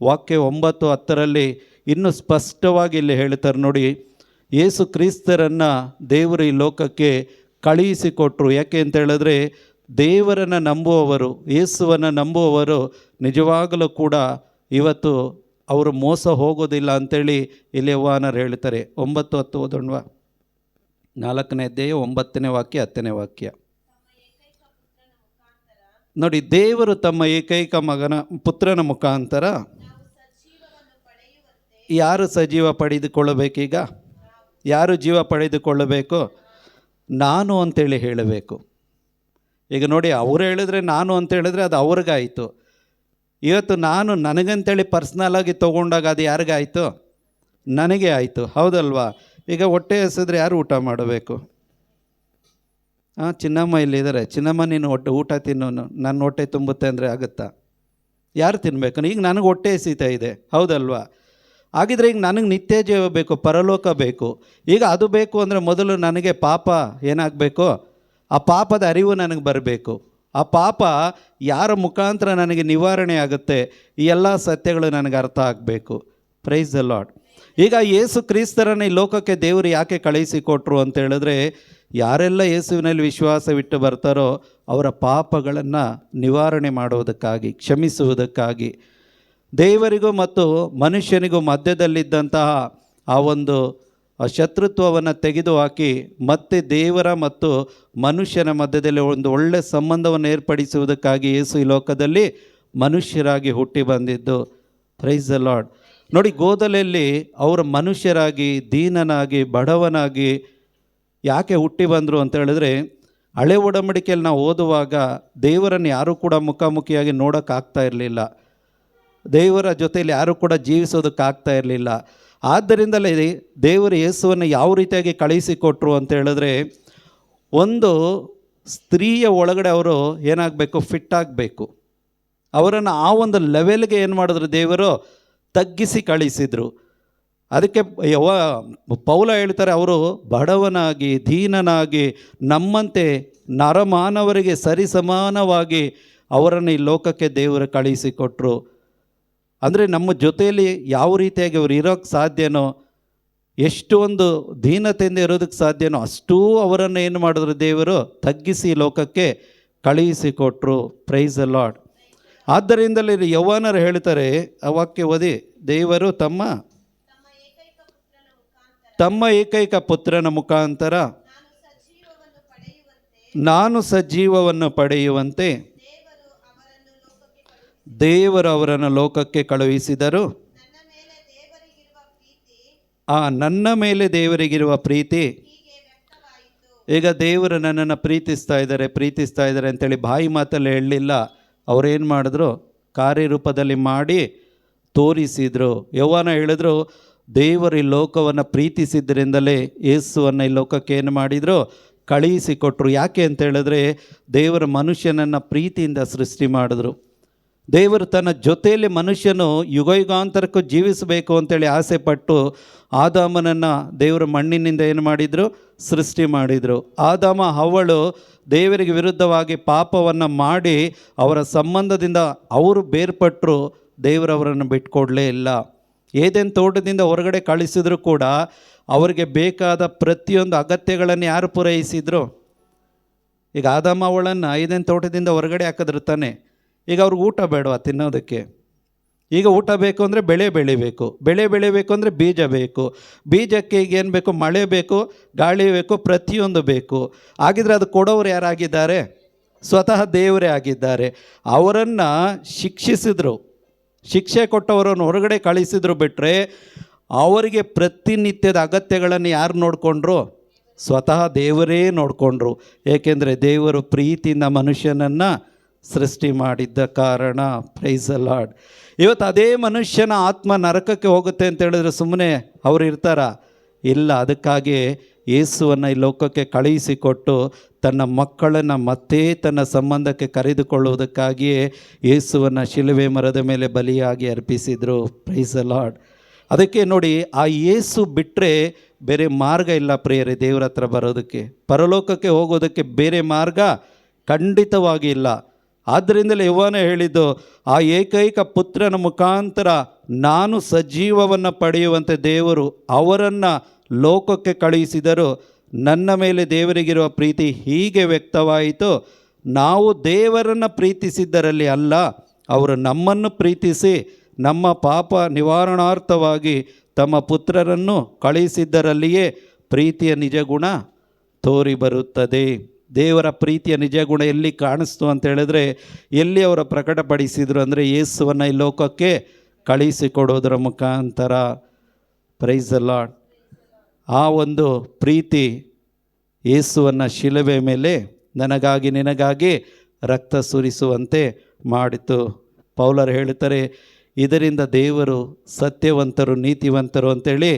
ವಾಕ್ಯ 9-10ರಲ್ಲಿ ಇನ್ನೂ ಸ್ಪಷ್ಟವಾಗಿ ಇಲ್ಲಿ ಹೇಳ್ತಾರೆ ನೋಡಿ. ಯೇಸು ಕ್ರಿಸ್ತರನ್ನು ದೇವರು ಈ ಲೋಕಕ್ಕೆ ಕಳುಹಿಸಿಕೊಟ್ರು. ಯಾಕೆ ಅಂತ ಹೇಳಿದ್ರೆ ದೇವರನ್ನು ನಂಬುವವರು, ಯೇಸುವನ್ನು ನಂಬುವವರು ನಿಜವಾಗಲೂ ಕೂಡ ಇವತ್ತು ಅವರು ಮೋಸ ಹೋಗೋದಿಲ್ಲ ಅಂಥೇಳಿ ಇಲ್ಲಿ ಯೌವನರು ಹೇಳ್ತಾರೆ. 9-10 ಓದೋಣವಾ? 4ನೇ ಅಧ್ಯಾಯ 9ನೇ ವಾಕ್ಯ 10ನೇ ವಾಕ್ಯ ನೋಡಿ. ದೇವರು ತಮ್ಮ ಏಕೈಕ ಪುತ್ರನ ಮುಖಾಂತರ ಯಾರು ಸಜೀವ ಪಡೆದುಕೊಳ್ಳಬೇಕೀಗ? ಯಾರು ಜೀವ ಪಡೆದುಕೊಳ್ಳಬೇಕು? ನಾನು ಅಂತೇಳಿ ಹೇಳಬೇಕು. ಈಗ ನೋಡಿ, ಅವ್ರು ಹೇಳಿದ್ರೆ ನಾನು ಅಂತ ಹೇಳಿದ್ರೆ ಅದು ಅವ್ರಿಗಾಯಿತು. ಇವತ್ತು ನಾನು ನನಗಂತೇಳಿ ಪರ್ಸ್ನಲಾಗಿ ತೊಗೊಂಡಾಗ ಅದು ಯಾರಿಗಾಯಿತು? ನನಗೆ ಆಯಿತು, ಹೌದಲ್ವಾ? ಈಗ ಹೊಟ್ಟೆ ಹಸಿದ್ರೆ ಯಾರು ಊಟ ಮಾಡಬೇಕು? ಚಿನ್ನಮ್ಮ ಇಲ್ಲಿದ್ದಾರೆ. ಚಿನ್ನಮ್ಮ ನೀನು ಊಟ ತಿನ್ನೋನು, ನನ್ನ ಹೊಟ್ಟೆ ತುಂಬುತ್ತೆ ಅಂದರೆ ಆಗುತ್ತಾ? ಯಾರು ತಿನ್ನಬೇಕು? ಈಗ ನನಗೆ ಹೊಟ್ಟೆ ಹಸಿತಾ ಇದೆ, ಹೌದಲ್ವಾ? ಹಾಗಿದ್ರೆ ಈಗ ನನಗೆ ನಿತ್ಯ ಜೀವ ಬೇಕು, ಪರಲೋಕ ಬೇಕು. ಈಗ ಅದು ಬೇಕು ಅಂದರೆ ಮೊದಲು ನನಗೆ ಪಾಪ ಏನಾಗಬೇಕು? ಆ ಪಾಪದ ಅರಿವು ನನಗೆ ಬರಬೇಕು. ಆ ಪಾಪ ಯಾರ ಮುಖಾಂತರ ನನಗೆ ನಿವಾರಣೆ ಆಗುತ್ತೆ, ಈ ಎಲ್ಲ ಸತ್ಯಗಳು ನನಗೆ ಅರ್ಥ ಆಗಬೇಕು. Price the lord. ಈಗ ಯೇಸು ಕ್ರಿಸ್ತರನ್ನು ಈ ಲೋಕಕ್ಕೆ ದೇವರು ಯಾಕೆ ಕಳುಹಿಸಿಕೊಟ್ರು ಅಂತ ಹೇಳಿದ್ರೆ, ಯಾರೆಲ್ಲ ಯೇಸುವಿನಲ್ಲಿ ವಿಶ್ವಾಸವಿಟ್ಟು ಬರ್ತಾರೋ ಅವರ ಪಾಪಗಳನ್ನು ನಿವಾರಣೆ ಮಾಡುವುದಕ್ಕಾಗಿ, ಕ್ಷಮಿಸುವುದಕ್ಕಾಗಿ. ದೇವರಿಗೂ ಮತ್ತು ಮನುಷ್ಯನಿಗೂ ಮಧ್ಯದಲ್ಲಿದ್ದಂತಹ ಆ ಒಂದು ಶತ್ರುತ್ವವನ್ನು ತೆಗೆದುಹಾಕಿ ಮತ್ತೆ ದೇವರ ಮತ್ತು ಮನುಷ್ಯನ ಮಧ್ಯದಲ್ಲಿ ಒಂದು ಒಳ್ಳೆಯ ಸಂಬಂಧವನ್ನು ಏರ್ಪಡಿಸುವುದಕ್ಕಾಗಿ ಯೇಸು ಈ ಲೋಕದಲ್ಲಿ ಮನುಷ್ಯರಾಗಿ ಹುಟ್ಟಿ ಬಂದಿದ್ದು. Price the lord. ನೋಡಿ, ಗೋದಲೆಯಲ್ಲಿ ಅವರು ಮನುಷ್ಯರಾಗಿ, ದೀನನಾಗಿ, ಬಡವನಾಗಿ ಯಾಕೆ ಹುಟ್ಟಿ ಬಂದರು ಅಂತ ಹೇಳಿದ್ರೆ, ಹಳೆ ಒಡಂಬಡಿಕೆಯಲ್ಲಿ ನಾವು ಓದುವಾಗ ದೇವರನ್ನು ಯಾರೂ ಕೂಡ ಮುಖಾಮುಖಿಯಾಗಿ ನೋಡೋಕ್ಕಾಗ್ತಾ ಇರಲಿಲ್ಲ. ದೇವರ ಜೊತೆಯಲ್ಲಿ ಯಾರೂ ಕೂಡ ಜೀವಿಸೋದಕ್ಕಾಗ್ತಾ ಇರಲಿಲ್ಲ. ಆದ್ದರಿಂದಲೇ ದೇವರು ಯೇಸುವನ್ನು ಯಾವ ರೀತಿಯಾಗಿ ಕಳುಹಿಸಿಕೊಟ್ರು ಅಂತ ಹೇಳಿದ್ರೆ, ಒಂದು ಸ್ತ್ರೀಯ ಒಳಗಡೆ ಅವರು ಏನಾಗಬೇಕು? ಫಿಟ್ ಆಗಬೇಕು. ಅವರನ್ನು ಆ ಒಂದು ಲೆವೆಲ್ಗೆ ಏನು ಮಾಡಿದ್ರು? ದೇವರು ತಗ್ಗಿಸಿ ಕಳಿಸಿದರು. ಅದಕ್ಕೆ ಪೌಲ ಹೇಳ್ತಾರೆ, ಅವರು ಬಡವನಾಗಿ, ದೀನನಾಗಿ, ನಮ್ಮಂತೆ ನರಮಾನವರಿಗೆ ಸರಿಸಮಾನವಾಗಿ ಅವರನ್ನು ಈ ಲೋಕಕ್ಕೆ ದೇವರು ಕಳುಹಿಸಿಕೊಟ್ರು. ಅಂದರೆ ನಮ್ಮ ಜೊತೆಯಲ್ಲಿ ಯಾವ ರೀತಿಯಾಗಿ ಅವರು ಇರೋಕ್ಕೆ ಸಾಧ್ಯನೋ, ಎಷ್ಟು ಒಂದು ದೀನತೆಯಿಂದ ಇರೋದಕ್ಕೆ ಸಾಧ್ಯನೋ ಅಷ್ಟೂ ಅವರನ್ನು ಏನು ಮಾಡಿದ್ರು? ದೇವರು ತಗ್ಗಿಸಿ ಲೋಕಕ್ಕೆ ಕಳುಹಿಸಿಕೊಟ್ರು. Price the lord. ಆದ್ದರಿಂದಲೇ ಯೌವನರು ಹೇಳ್ತಾರೆ, ಆ ವಾಕ್ಯ ಓದಿ, ದೇವರು ತಮ್ಮ ಏಕೈಕ ಪುತ್ರನ ಮುಖಾಂತರ ನಾನು ಸಜೀವವನ್ನು ಪಡೆಯುವಂತೆ ದೇವರು ಅವರನ್ನು ಲೋಕಕ್ಕೆ ಕಳುಹಿಸಿದರು. ನನ್ನ ಮೇಲೆ ದೇವರಿಗಿರುವ ಪ್ರೀತಿ, ಈಗ ದೇವರು ನನ್ನನ್ನು ಪ್ರೀತಿಸ್ತಾ ಇದ್ದಾರೆ ಅಂತೇಳಿ ಬಾಯಿ ಮಾತಲ್ಲಿ ಹೇಳಲಿಲ್ಲ. ಅವರೇನು ಮಾಡಿದ್ರು? ಕಾರ್ಯರೂಪದಲ್ಲಿ ಮಾಡಿ ತೋರಿಸಿದರು. ಯೌವನ ಹೇಳಿದ್ರು, ದೇವರು ಈ ಲೋಕವನ್ನು ಪ್ರೀತಿಸಿದ್ದರಿಂದಲೇ ಯೇಸುವನ್ನು ಈ ಲೋಕಕ್ಕೆ ಏನು ಮಾಡಿದರು? ಕಳುಹಿಸಿಕೊಟ್ರು. ಯಾಕೆ ಅಂತ ಹೇಳಿದ್ರೆ, ದೇವರು ಮನುಷ್ಯನನ್ನು ಪ್ರೀತಿಯಿಂದ ಸೃಷ್ಟಿ ಮಾಡಿದ್ರು. ದೇವರು ತನ್ನ ಜೊತೆಯಲ್ಲಿ ಮನುಷ್ಯನು ಯುಗಯುಗಾಂತರಕ್ಕೂ ಜೀವಿಸಬೇಕು ಅಂತೇಳಿ ಆಸೆಪಟ್ಟು ಆದಾಮನನ್ನು ದೇವರು ಮಣ್ಣಿನಿಂದ ಏನು ಮಾಡಿದರು? ಸೃಷ್ಟಿ ಮಾಡಿದರು. ಆದಾಮ ಹವ್ವಳು ದೇವರಿಗೆ ವಿರುದ್ಧವಾಗಿ ಪಾಪವನ್ನು ಮಾಡಿ ಅವರ ಸಂಬಂಧದಿಂದ ಅವರು ಬೇರ್ಪಟ್ಟರು. ದೇವರವರನ್ನು ಬಿಟ್ಕೊಡಲೇ ಇಲ್ಲ. ಏದೇನು ತೋಟದಿಂದ ಹೊರಗಡೆ ಕಳಿಸಿದ್ರು ಕೂಡ ಅವರಿಗೆ ಬೇಕಾದ ಪ್ರತಿಯೊಂದು ಅಗತ್ಯಗಳನ್ನು ಯಾರು ಪೂರೈಸಿದ್ರು? ಈಗ ಆದಾಮ ಅವಳನ್ನು ಏದೇನು ತೋಟದಿಂದ ಹೊರಗಡೆ ಹಾಕಿದ್ರು ತಾನೆ. ಈಗ ಅವ್ರಿಗೆ ಊಟ ಬೇಡವಾ ತಿನ್ನೋದಕ್ಕೆ? ಈಗ ಊಟ ಬೇಕು ಅಂದರೆ ಬೆಳೆ ಬೆಳಿಬೇಕು, ಬೆಳೆ ಬೆಳಿಬೇಕು ಅಂದರೆ ಬೀಜ ಬೇಕು, ಬೀಜಕ್ಕೆ ಈಗ ಏನು ಬೇಕು? ಮಳೆ ಬೇಕು, ಗಾಳಿ ಬೇಕು, ಪ್ರತಿಯೊಂದು ಬೇಕು. ಹಾಗಿದ್ರೆ ಅದು ಕೊಡೋರು ಯಾರಾಗಿದ್ದಾರೆ? ಸ್ವತಃ ದೇವರೇ ಆಗಿದ್ದಾರೆ. ಅವರನ್ನು ಶಿಕ್ಷಿಸಿದ್ರು, ಶಿಕ್ಷೆ ಕೊಟ್ಟವರನ್ನು ಹೊರಗಡೆ ಕಳಿಸಿದ್ರು. ಬಿಟ್ಟರೆ ಅವರಿಗೆ ಪ್ರತಿನಿತ್ಯದ ಅಗತ್ಯಗಳನ್ನು ಯಾರು ನೋಡಿಕೊಂಡ್ರು? ಸ್ವತಃ ದೇವರೇ ನೋಡಿಕೊಂಡ್ರು. ಏಕೆಂದರೆ ದೇವರು ಪ್ರೀತಿಯಿಂದ ಮನುಷ್ಯನನ್ನು ಸೃಷ್ಟಿ ಮಾಡಿದ್ದ ಕಾರಣ. Price the Lord. ಇವತ್ತು ಅದೇ ಮನುಷ್ಯನ ಆತ್ಮ ನರಕಕ್ಕೆ ಹೋಗುತ್ತೆ ಅಂತ ಹೇಳಿದ್ರೆ ಸುಮ್ಮನೆ ಅವರು ಇರ್ತಾರ? ಇಲ್ಲ. ಅದಕ್ಕಾಗಿ ಯೇಸುವನ್ನು ಈ ಲೋಕಕ್ಕೆ ಕಳುಹಿಸಿಕೊಟ್ಟು ತನ್ನ ಮಕ್ಕಳನ್ನು ಮತ್ತೆ ತನ್ನ ಸಂಬಂಧಕ್ಕೆ ಕರೆದುಕೊಳ್ಳುವುದಕ್ಕಾಗಿಯೇ ಯೇಸುವನ್ನು ಶಿಲುಬೆ ಮರದ ಮೇಲೆ ಬಲಿಯಾಗಿ ಅರ್ಪಿಸಿದರು. Price the lord. ಅದಕ್ಕೆ ನೋಡಿ, ಆ ಯೇಸು ಬಿಟ್ಟರೆ ಬೇರೆ ಮಾರ್ಗ ಇಲ್ಲ ಪ್ರಿಯರೇ ದೇವರ ಹತ್ರ ಬರೋದಕ್ಕೆ, ಪರಲೋಕಕ್ಕೆ ಹೋಗೋದಕ್ಕೆ ಬೇರೆ ಮಾರ್ಗ ಖಂಡಿತವಾಗಿ ಇಲ್ಲ. ಆದ್ದರಿಂದಲೇ ಯೋಹಾನ ಹೇಳಿದ್ದು, ಆ ಏಕೈಕ ಪುತ್ರನ ಮುಖಾಂತರ ನಾನು ಸಜೀವವನ್ನು ಪಡೆಯುವಂತೆ ದೇವರು ಅವರನ್ನು ಲೋಕಕ್ಕೆ ಕಳುಹಿಸಿದರು. ನನ್ನ ಮೇಲೆ ದೇವರಿಗಿರುವ ಪ್ರೀತಿ ಹೀಗೆ ವ್ಯಕ್ತವಾಯಿತು, ನಾವು ದೇವರನ್ನು ಪ್ರೀತಿಸಿದ್ದರಲ್ಲಿ ಅಲ್ಲ, ಅವರು ನಮ್ಮನ್ನು ಪ್ರೀತಿಸಿ ನಮ್ಮ ಪಾಪ ನಿವಾರಣಾರ್ಥವಾಗಿ ತಮ್ಮ ಪುತ್ರರನ್ನು ಕಳುಹಿಸಿದ್ದರಲ್ಲಿಯೇ ಪ್ರೀತಿಯ ನಿಜಗುಣ ತೋರಿ ಬರುತ್ತದೆ. ದೇವರ ಪ್ರೀತಿಯ ನಿಜಗುಣ ಎಲ್ಲಿ ಕಾಣಿಸ್ತು ಅಂತ ಹೇಳಿದ್ರೆ, ಎಲ್ಲಿ ಅವರ ಪ್ರಕಟಪಡಿಸಿದರು ಅಂದರೆ ಯೇಸುವನ್ನು ಈ ಲೋಕಕ್ಕೆ ಕಳುಹಿಸಿಕೊಡೋದರ ಮುಖಾಂತರ. Price the lord. ಆ ಒಂದು ಪ್ರೀತಿ ಯೇಸುವನ್ನು ಶಿಲುಬೆ ಮೇಲೆ ನನಗಾಗಿ ನಿನಗಾಗಿ ರಕ್ತ ಸುರಿಸುವಂತೆ ಮಾಡಿತು. ಪೌಲರು ಹೇಳ್ತಾರೆ, ಇದರಿಂದ ದೇವರು ಸತ್ಯವಂತರು ನೀತಿವಂತರು ಅಂತೇಳಿ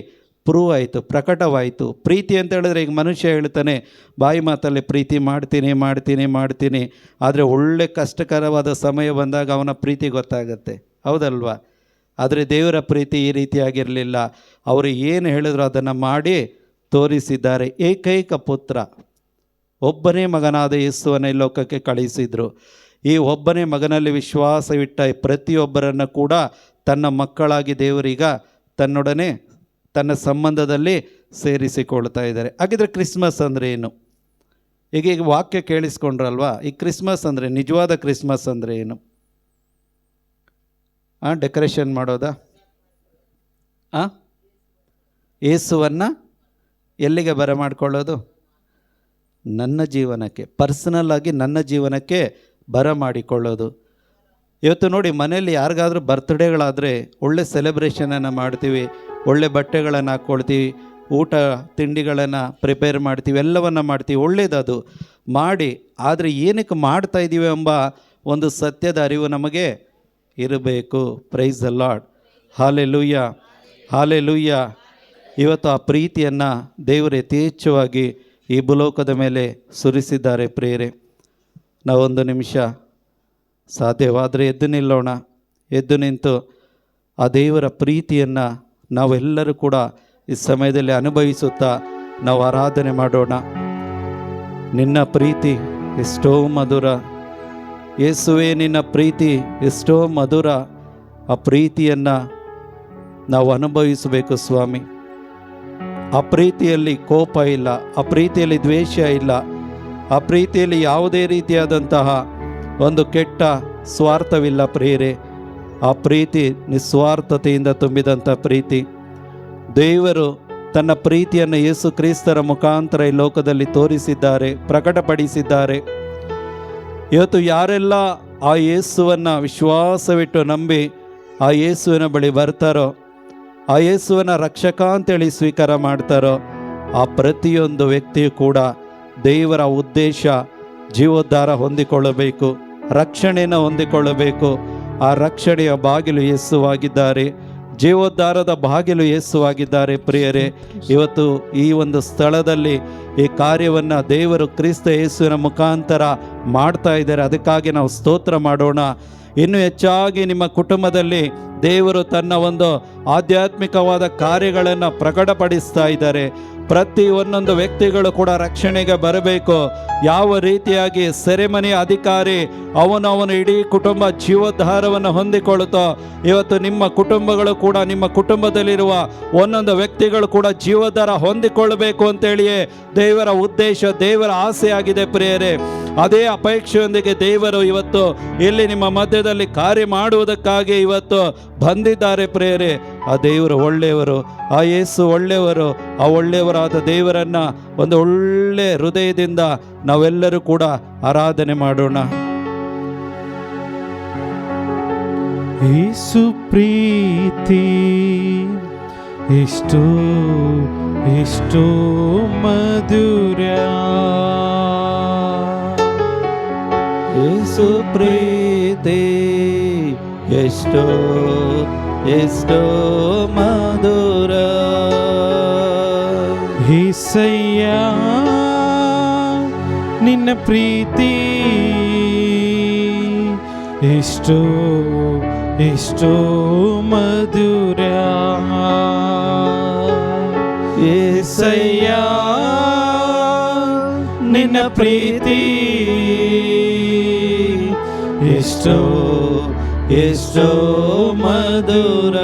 ಪ್ರೂವ್ ಆಯಿತು, ಪ್ರಕಟವಾಯಿತು. ಪ್ರೀತಿ ಅಂತ ಹೇಳಿದ್ರೆ ಈಗ ಮನುಷ್ಯ ಹೇಳ್ತಾನೆ ಬಾಯಿ ಮಾತಲ್ಲಿ ಪ್ರೀತಿ ಮಾಡ್ತೀನಿ ಮಾಡ್ತೀನಿ ಮಾಡ್ತೀನಿ, ಆದರೆ ಒಳ್ಳೆ ಕಷ್ಟಕರವಾದ ಸಮಯ ಬಂದಾಗ ಅವನ ಪ್ರೀತಿ ಗೊತ್ತಾಗತ್ತೆ, ಹೌದಲ್ವಾ? ಆದರೆ ದೇವರ ಪ್ರೀತಿ ಈ ರೀತಿಯಾಗಿರಲಿಲ್ಲ. ಅವರು ಏನು ಹೇಳಿದ್ರು ಅದನ್ನು ಮಾಡಿ ತೋರಿಸಿದ್ದಾರೆ. ಏಕೈಕ ಪುತ್ರ, ಒಬ್ಬನೇ ಮಗನಾದ ಯೇಸುವನ್ನು ಈ ಲೋಕಕ್ಕೆ ಕಳುಹಿಸಿದರು. ಈ ಒಬ್ಬನೇ ಮಗನಲ್ಲಿ ವಿಶ್ವಾಸವಿಟ್ಟ ಪ್ರತಿಯೊಬ್ಬರನ್ನು ಕೂಡ ತನ್ನ ಮಕ್ಕಳಾಗಿ ದೇವರೀಗ ತನ್ನೊಡನೆ ತನ್ನ ಸಂಬಂಧದಲ್ಲಿ ಸೇರಿಸಿಕೊಳ್ತಾ ಇದ್ದಾರೆ. ಹಾಗಿದ್ರೆ ಕ್ರಿಸ್ಮಸ್ ಅಂದರೆ ಏನು? ಈಗ ವಾಕ್ಯ ಕೇಳಿಸ್ಕೊಂಡ್ರಲ್ವಾ? ಈ ಕ್ರಿಸ್ಮಸ್ ಅಂದರೆ, ನಿಜವಾದ ಕ್ರಿಸ್ಮಸ್ ಅಂದರೆ ಏನು? ಡೆಕೋರೇಷನ್ ಮಾಡೋದಾ? ಯೇಸುವನ್ನು ಎಲ್ಲಿಗೆ ಬರಮಾಡಿಕೊಳ್ಳೋದು? ನನ್ನ ಜೀವನಕ್ಕೆ, ಪರ್ಸನಲ್ ಆಗಿ ನನ್ನ ಜೀವನಕ್ಕೆ ಬರಮಾಡಿಕೊಳ್ಳೋದು. ಇವತ್ತು ನೋಡಿ, ಮನೆಯಲ್ಲಿ ಯಾರಿಗಾದ್ರೂ ಬರ್ತ್ಡೇಗಳಾದರೆ ಒಳ್ಳೆ ಸೆಲೆಬ್ರೇಷನನ್ನು ಮಾಡ್ತೀವಿ, ಒಳ್ಳೆ ಬಟ್ಟೆಗಳನ್ನು ಹಾಕ್ಕೊಳ್ತೀವಿ, ಊಟ ತಿಂಡಿಗಳನ್ನು ಪ್ರಿಪೇರ್ ಮಾಡ್ತೀವಿ, ಎಲ್ಲವನ್ನು ಮಾಡ್ತೀವಿ, ಒಳ್ಳೆಯದದು ಮಾಡಿ. ಆದರೆ ಏನಕ್ಕೆ ಮಾಡ್ತಾಯಿದ್ದೀವಿ ಎಂಬ ಒಂದು ಸತ್ಯದ ಅರಿವು ನಮಗೆ ಇರಬೇಕು. Price the lord. Hallelujah, hallelujah. ಇವತ್ತು ಆ ಪ್ರೀತಿಯನ್ನು ದೇವರು ಯಥೇಚ್ಛವಾಗಿ ಈ ಭೂಲೋಕದ ಮೇಲೆ ಸುರಿಸಿದ್ದಾರೆ. ಪ್ರಿಯರೇ, ನಾವೊಂದು ನಿಮಿಷ ಸಾಧ್ಯವಾದರೆ ಎದ್ದು ನಿಲ್ಲೋಣ. ಎದ್ದು ನಿಂತು ಆ ದೇವರ ಪ್ರೀತಿಯನ್ನು ನಾವೆಲ್ಲರೂ ಕೂಡ ಈ ಸಮಯದಲ್ಲಿ ಅನುಭವಿಸುತ್ತಾ ನಾವು ಆರಾಧನೆ ಮಾಡೋಣ. ನಿನ್ನ ಪ್ರೀತಿ ಎಷ್ಟೋ ಮಧುರ ಯೇಸುವೇ, ನಿನ್ನ ಪ್ರೀತಿ ಎಷ್ಟೋ ಮಧುರ. ಆ ಪ್ರೀತಿಯನ್ನು ನಾವು ಅನುಭವಿಸಬೇಕು ಸ್ವಾಮಿ. ಆ ಪ್ರೀತಿಯಲ್ಲಿ ಕೋಪ ಇಲ್ಲ, ಆ ಪ್ರೀತಿಯಲ್ಲಿ ದ್ವೇಷ ಇಲ್ಲ, ಆ ಪ್ರೀತಿಯಲ್ಲಿ ಯಾವುದೇ ರೀತಿಯಾದಂತಹ ಒಂದು ಕೆಟ್ಟ ಸ್ವಾರ್ಥವಿಲ್ಲ ಪ್ರಿಯರೇ. ಆ ಪ್ರೀತಿ ನಿಸ್ವಾರ್ಥತೆಯಿಂದ ತುಂಬಿದಂಥ ಪ್ರೀತಿ. ದೇವರು ತನ್ನ ಪ್ರೀತಿಯನ್ನು ಯೇಸು ಕ್ರಿಸ್ತರ ಮುಖಾಂತರ ಈ ಲೋಕದಲ್ಲಿ ತೋರಿಸಿದ್ದಾರೆ, ಪ್ರಕಟಪಡಿಸಿದ್ದಾರೆ. ಇವತ್ತು ಯಾರೆಲ್ಲ ಆ ಯೇಸುವನ್ನು ವಿಶ್ವಾಸವಿಟ್ಟು ನಂಬಿ ಆ ಯೇಸುವಿನ ಬಳಿ ಬರ್ತಾರೋ, ಆ ಯೇಸುವಿನ ರಕ್ಷಕ ಅಂತೇಳಿ ಸ್ವೀಕಾರ ಮಾಡ್ತಾರೋ, ಆ ಪ್ರತಿಯೊಂದು ವ್ಯಕ್ತಿಯು ಕೂಡ ದೇವರ ಉದ್ದೇಶ ಜೀವೋದ್ಧಾರ ಹೊಂದಿಕೊಳ್ಳಬೇಕು, ರಕ್ಷಣೆಯನ್ನು ಹೊಂದಿಕೊಳ್ಳಬೇಕು. ಆ ರಕ್ಷಣೆಯ ಬಾಗಿಲು ಯೇಸುವಾಗಿದ್ದಾರೆ, ಜೀವೋದ್ಧಾರದ ಬಾಗಿಲು ಯೇಸುವಾಗಿದ್ದಾರೆ. ಪ್ರಿಯರೇ, ಇವತ್ತು ಈ ಒಂದು ಸ್ಥಳದಲ್ಲಿ ಈ ಕಾರ್ಯವನ್ನು ದೇವರು ಕ್ರಿಸ್ತ ಯೇಸುವಿನ ಮುಖಾಂತರ ಮಾಡ್ತಾ ಇದ್ದಾರೆ. ಅದಕ್ಕಾಗಿ ನಾವು ಸ್ತೋತ್ರ ಮಾಡೋಣ. ಇನ್ನು ಹೆಚ್ಚಾಗಿ ನಿಮ್ಮ ಕುಟುಂಬದಲ್ಲಿ ದೇವರು ತನ್ನ ಒಂದು ಆಧ್ಯಾತ್ಮಿಕವಾದ ಕಾರ್ಯಗಳನ್ನು ಪ್ರಕಟಪಡಿಸ್ತಾ ಇದ್ದಾರೆ. ಪ್ರತಿ ಒಂದೊಂದು ವ್ಯಕ್ತಿಗಳು ಕೂಡ ರಕ್ಷಣೆಗೆ ಬರಬೇಕು. ಯಾವ ರೀತಿಯಾಗಿ ಸೆರೆಮನೆ ಅಧಿಕಾರಿ ಅವನವನು ಇಡೀ ಕುಟುಂಬ ಜೀವೋದ್ಧಾರವನ್ನು ಹೊಂದಿಕೊಳ್ಳುತ್ತೋ, ಇವತ್ತು ನಿಮ್ಮ ಕುಟುಂಬಗಳು ಕೂಡ, ನಿಮ್ಮ ಕುಟುಂಬದಲ್ಲಿರುವ ಒಂದೊಂದು ವ್ಯಕ್ತಿಗಳು ಕೂಡ ಜೀವೋದ್ಧಾರ ಹೊಂದಿಕೊಳ್ಳಬೇಕು ಅಂತೇಳಿಯೇ ದೇವರ ಉದ್ದೇಶ, ದೇವರ ಆಸೆ ಆಗಿದೆ ಪ್ರಿಯರೇ. ಅದೇ ಅಪೇಕ್ಷೆಯೊಂದಿಗೆ ದೇವರು ಇವತ್ತು ಇಲ್ಲಿ ನಿಮ್ಮ ಮಧ್ಯದಲ್ಲಿ ಕಾರ್ಯ ಮಾಡುವುದಕ್ಕಾಗಿ ಇವತ್ತು ಬಂದಿದ್ದಾರೆ ಪ್ರಿಯರೇ. ಆ ದೇವರು ಒಳ್ಳೆಯವರು, ಆ ಯೇಸು ಒಳ್ಳೆಯವರು. ಆ ಒಳ್ಳೆಯವರಾದ ದೇವರನ್ನ ಒಂದು ಒಳ್ಳೆ ಹೃದಯದಿಂದ ನಾವೆಲ್ಲರೂ ಕೂಡ ಆರಾಧನೆ ಮಾಡೋಣ. ಯೇಸು ಪ್ರೀತಿ ಎಷ್ಟೋ ಎಷ್ಟೋ ಮಧುರ, ಯೇಸು ಪ್ರೀತಿ ಎಷ್ಟೋ ಎಷ್ಟೋ ಮಧುರ. యేసయ్య ನಿನ್ನ ಪ್ರೀತಿ ಎಷ್ಟೋ ಎಷ್ಟೋ ಮಧುರ. యేసయ్య ನಿನ್ನ ಪ್ರೀತಿ ಎಷ್ಟೋ ಎಷ್ಟೋ ಮಧುರ.